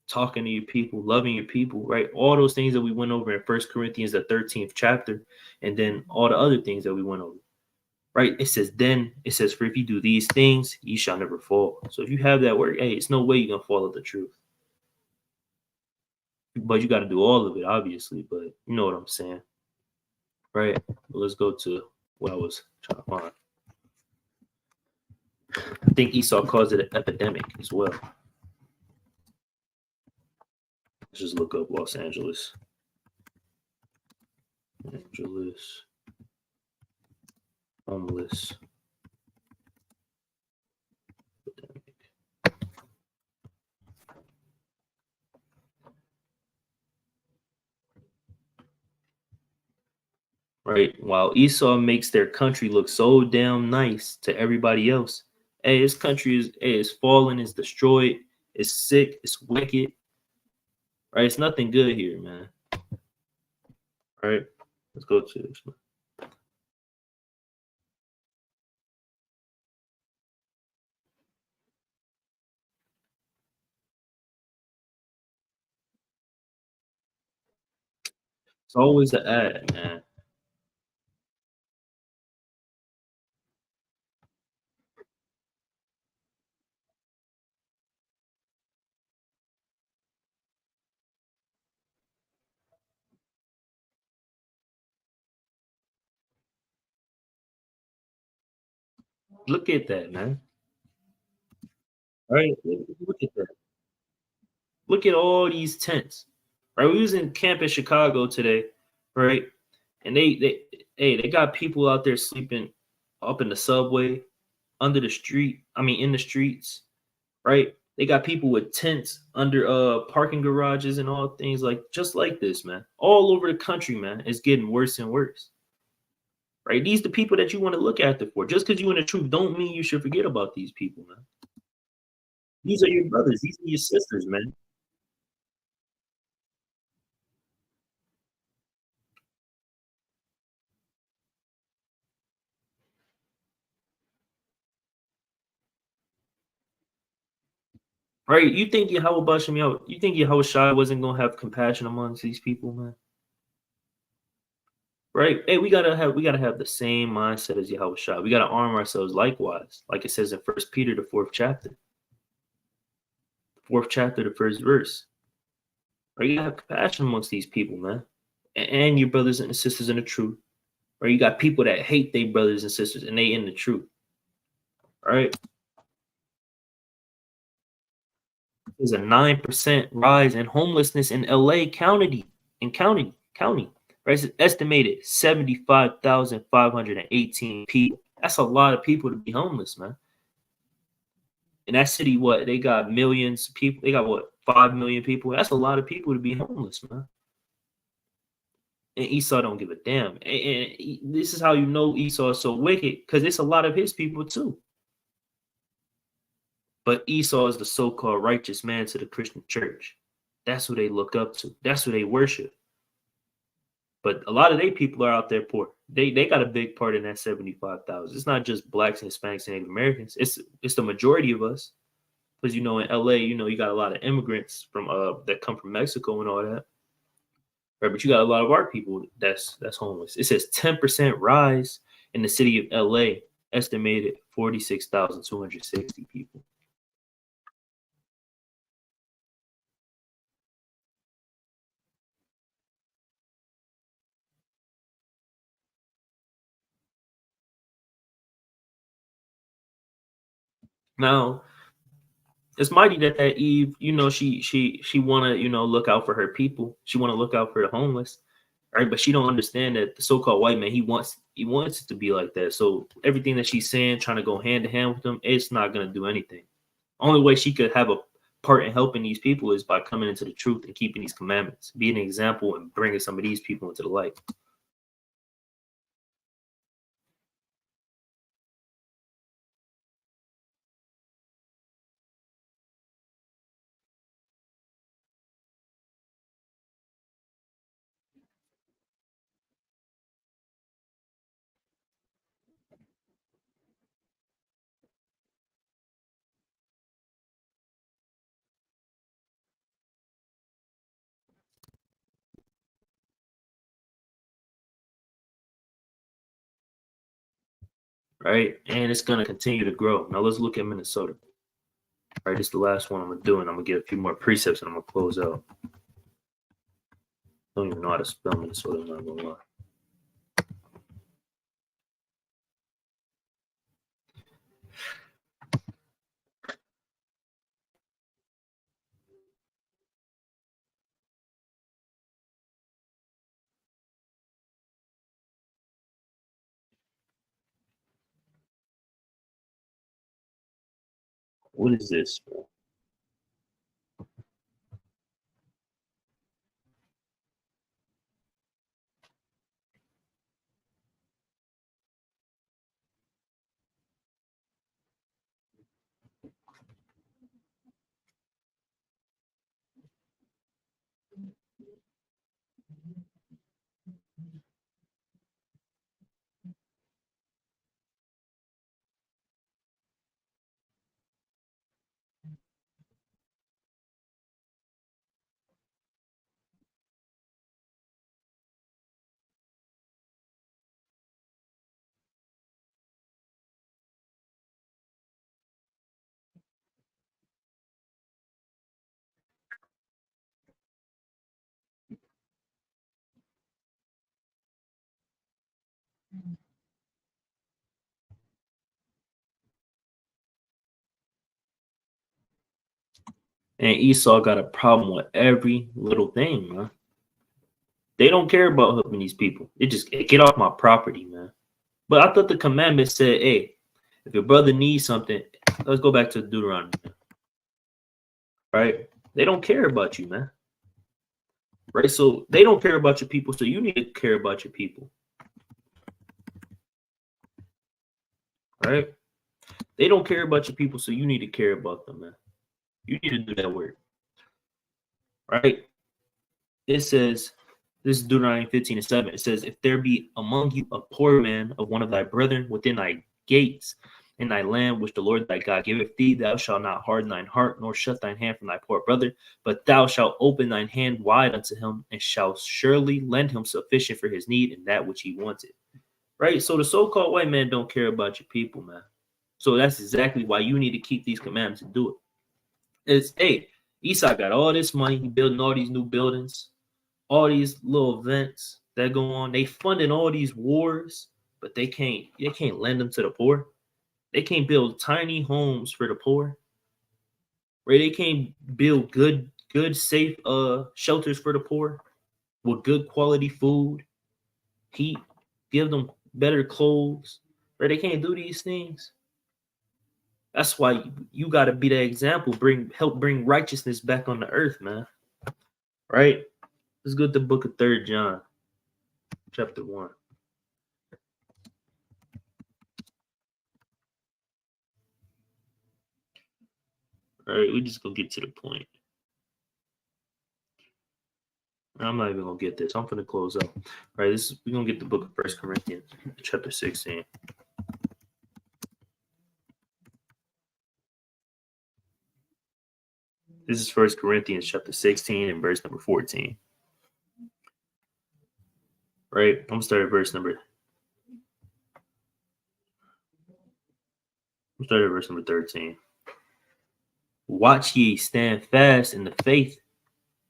Talking to your people, loving your people, right? All those things that we went over in First Corinthians, the 13th chapter, and then all the other things that we went over, right? It says, for if you do these things, you shall never fall. So if you have that work, hey, it's no way you're going to follow the truth. But you got to do all of it, obviously. But you know what I'm saying, right? Well, let's go to what I was trying to find. I think Esau caused it an epidemic as well. Let's just look up Los Angeles. Angeles homeless epidemic. Right? While Esau makes their country look so damn nice to everybody else, hey, his country is fallen, is destroyed, it's sick, it's wicked. Right? It's nothing good here, man. Right? Let's go to this one. It's always an ad, man. Look at that, man. Right? Look at that. Look at all these tents. Right? We was in camp in Chicago today, right? And they got people out there sleeping up in the subway, under the street. I mean, in the streets, right? They got people with tents under parking garages and all things like just like this, man. All over the country, man. It's getting worse and worse. Right? These the people that you want to look after for. Just because you in the truth don't mean you should forget about these people, man. These are your brothers. These are your sisters, man. Right? You think Yahweh Bashem, you think Yahweh Shai wasn't gonna have compassion amongst these people, man? Right? Hey, we gotta have the same mindset as Yahweh Shai. We gotta arm ourselves likewise, like it says in First Peter, the fourth chapter, the first verse. Right? You gotta have compassion amongst these people, man, and your brothers and sisters in the truth. Right? You got people that hate their brothers and sisters, and they in the truth. Right? There's a 9% rise in homelessness in LA County. Right? It's estimated 75,518 people. That's a lot of people to be homeless, man. In that city, what they got millions of people. They got what 5 million people. That's a lot of people to be homeless, man. And Esau don't give a damn. And this is how you know Esau is so wicked because it's a lot of his people too. But Esau is the so-called righteous man to the Christian church. That's who they look up to. That's who they worship. But a lot of they people are out there poor. They got a big part in that 75,000. It's not just blacks and Hispanics and Native Americans. It's the majority of us. Because you know in LA, you got a lot of immigrants from that come from Mexico and all that. Right, but you got a lot of our people that's homeless. It says 10% rise in the city of LA, estimated 46,260 people. Now, it's mighty that Eve, she wanna, look out for her people. She wanna look out for the homeless, right? But she don't understand that the so-called white man, he wants it to be like that. So everything that she's saying, trying to go hand to hand with them, it's not gonna do anything. Only way she could have a part in helping these people is by coming into the truth and keeping these commandments, being an example and bringing some of these people into the light. right? And it's gonna continue to grow. Now let's look at Minnesota. All right, this is the last one I'm gonna do, and I'm gonna get a few more precepts, and I'm gonna close out. Don't even know how to spell Minnesota. I'm not gonna lie. What is this? And Esau got a problem with every little thing, man. They don't care about helping these people. They just get off my property, man. But I thought the commandment said, hey, if your brother needs something, let's go back to Deuteronomy, right? They don't care about you, man. Right? So they don't care about your people, so you need to care about your people. Right? They don't care about your people, so you need to care about them, man. You need to do that work. Right? It says, this is Deuteronomy 15:7. It says, if there be among you a poor man of one of thy brethren within thy gates in thy land, which the Lord thy God giveth thee, thou shalt not harden thine heart, nor shut thine hand from thy poor brother, but thou shalt open thine hand wide unto him, and shalt surely lend him sufficient for his need and that which he wanted. Right? So the so-called white man don't care about your people, man. So that's exactly why you need to keep these commandments and do it. It's, hey, Esau got all this money, he building all these new buildings, all these little events that go on. They funding all these wars, but they can't lend them to the poor. They can't build tiny homes for the poor. Right? They can't build good, safe shelters for the poor with good quality food, heat, give them better clothes. Right? They can't do these things. That's why you got to be the example. Help bring righteousness back on the earth, man. Right? Let's go to the book of 3 John, chapter 1. All right, we just gonna get to the point. I'm not even gonna get this. I'm gonna close up. All right, we're gonna get the book of 1 Corinthians, chapter 16. This is 1 Corinthians chapter 16 and verse number 14. Right? I'm gonna start at verse number 13. Watch ye, stand fast in the faith.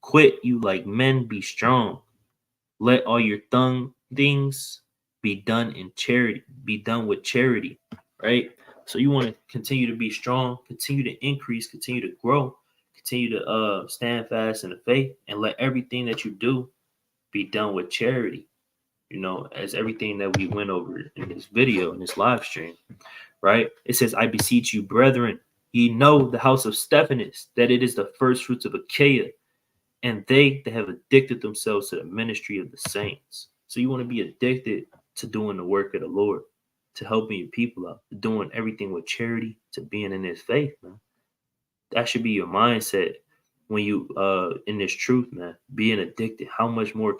Quit you like men, be strong. Let all your things be done in charity, be done with charity. Right? So you want to continue to be strong, continue to increase, continue to grow, continue to stand fast in the faith, and let everything that you do be done with charity. As everything that we went over in this video, in this live stream, right? It says, I beseech you, brethren, ye know the house of Stephanus, that it is the first fruits of Achaia, and they that have addicted themselves to the ministry of the saints. So you want to be addicted to doing the work of the Lord, to helping your people out, to doing everything with charity, to being in this faith, man. That should be your mindset when you in this truth, man. Being addicted. How much more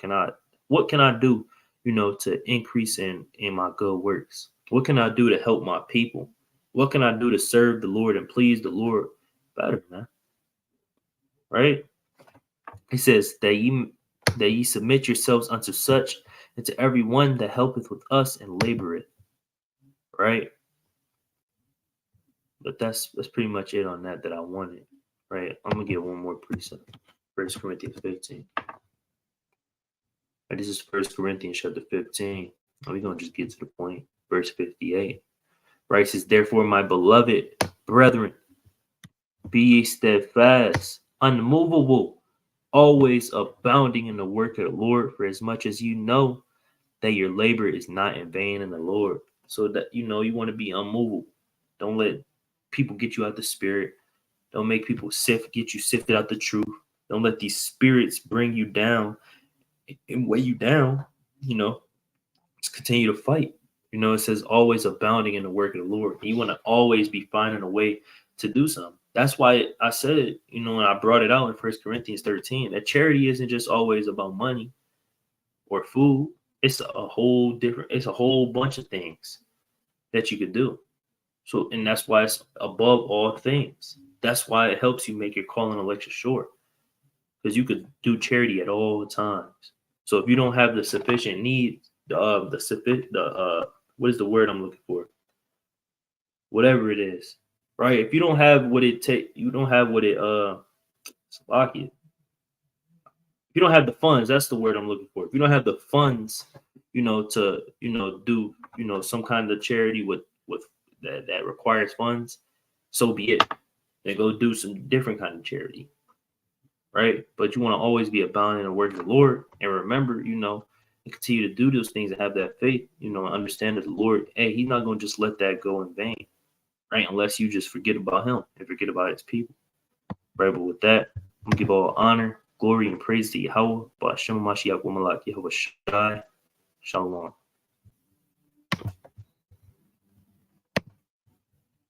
what can I do, to increase in my good works? What can I do to help my people? What can I do to serve the Lord and please the Lord better, man? Right? He says that ye submit yourselves unto such, and to every one that helpeth with us and laboreth. Right? But that's pretty much it on that I wanted. Right. I'm gonna get one more precept. 1 Corinthians 15. Right, this is 1 Corinthians chapter 15. We're gonna just get to the point. Verse 58. Right, it says, therefore, my beloved brethren, be ye steadfast, unmovable, always abounding in the work of the Lord, for as much as you know that your labor is not in vain in the Lord. So that you want to be unmovable. Don't let people get you out the spirit. Don't make people get you sifted out the truth. Don't let these spirits bring you down and weigh you down. Just continue to fight. It says always abounding in the work of the Lord. You want to always be finding a way to do something. That's why I said, when I brought it out in 1 Corinthians 13, that charity isn't just always about money or food. It's a whole bunch of things that you could do. So, and that's why it's above all things. That's why it helps you make your calling election short, because you could do charity at all times. So if you don't have the sufficient needs, what is the word I'm looking for? Whatever it is, right? If you don't have what it take, you don't have what it lock it. If you don't have the funds, that's the word I'm looking for. If you don't have the funds, to do some kind of charity with that requires funds, so be it. Then go do some different kind of charity, right? But you want to always be abounding in the work of the Lord, and remember, and continue to do those things and have that faith, and understand that the Lord, hey, He's not going to just let that go in vain, right? Unless you just forget about Him and forget about His people, right? But with that, I'm gonna give all honor, glory, and praise to Yahweh, Ba'ashem Mashiach Wamalak Yehovah Shai. Shalom.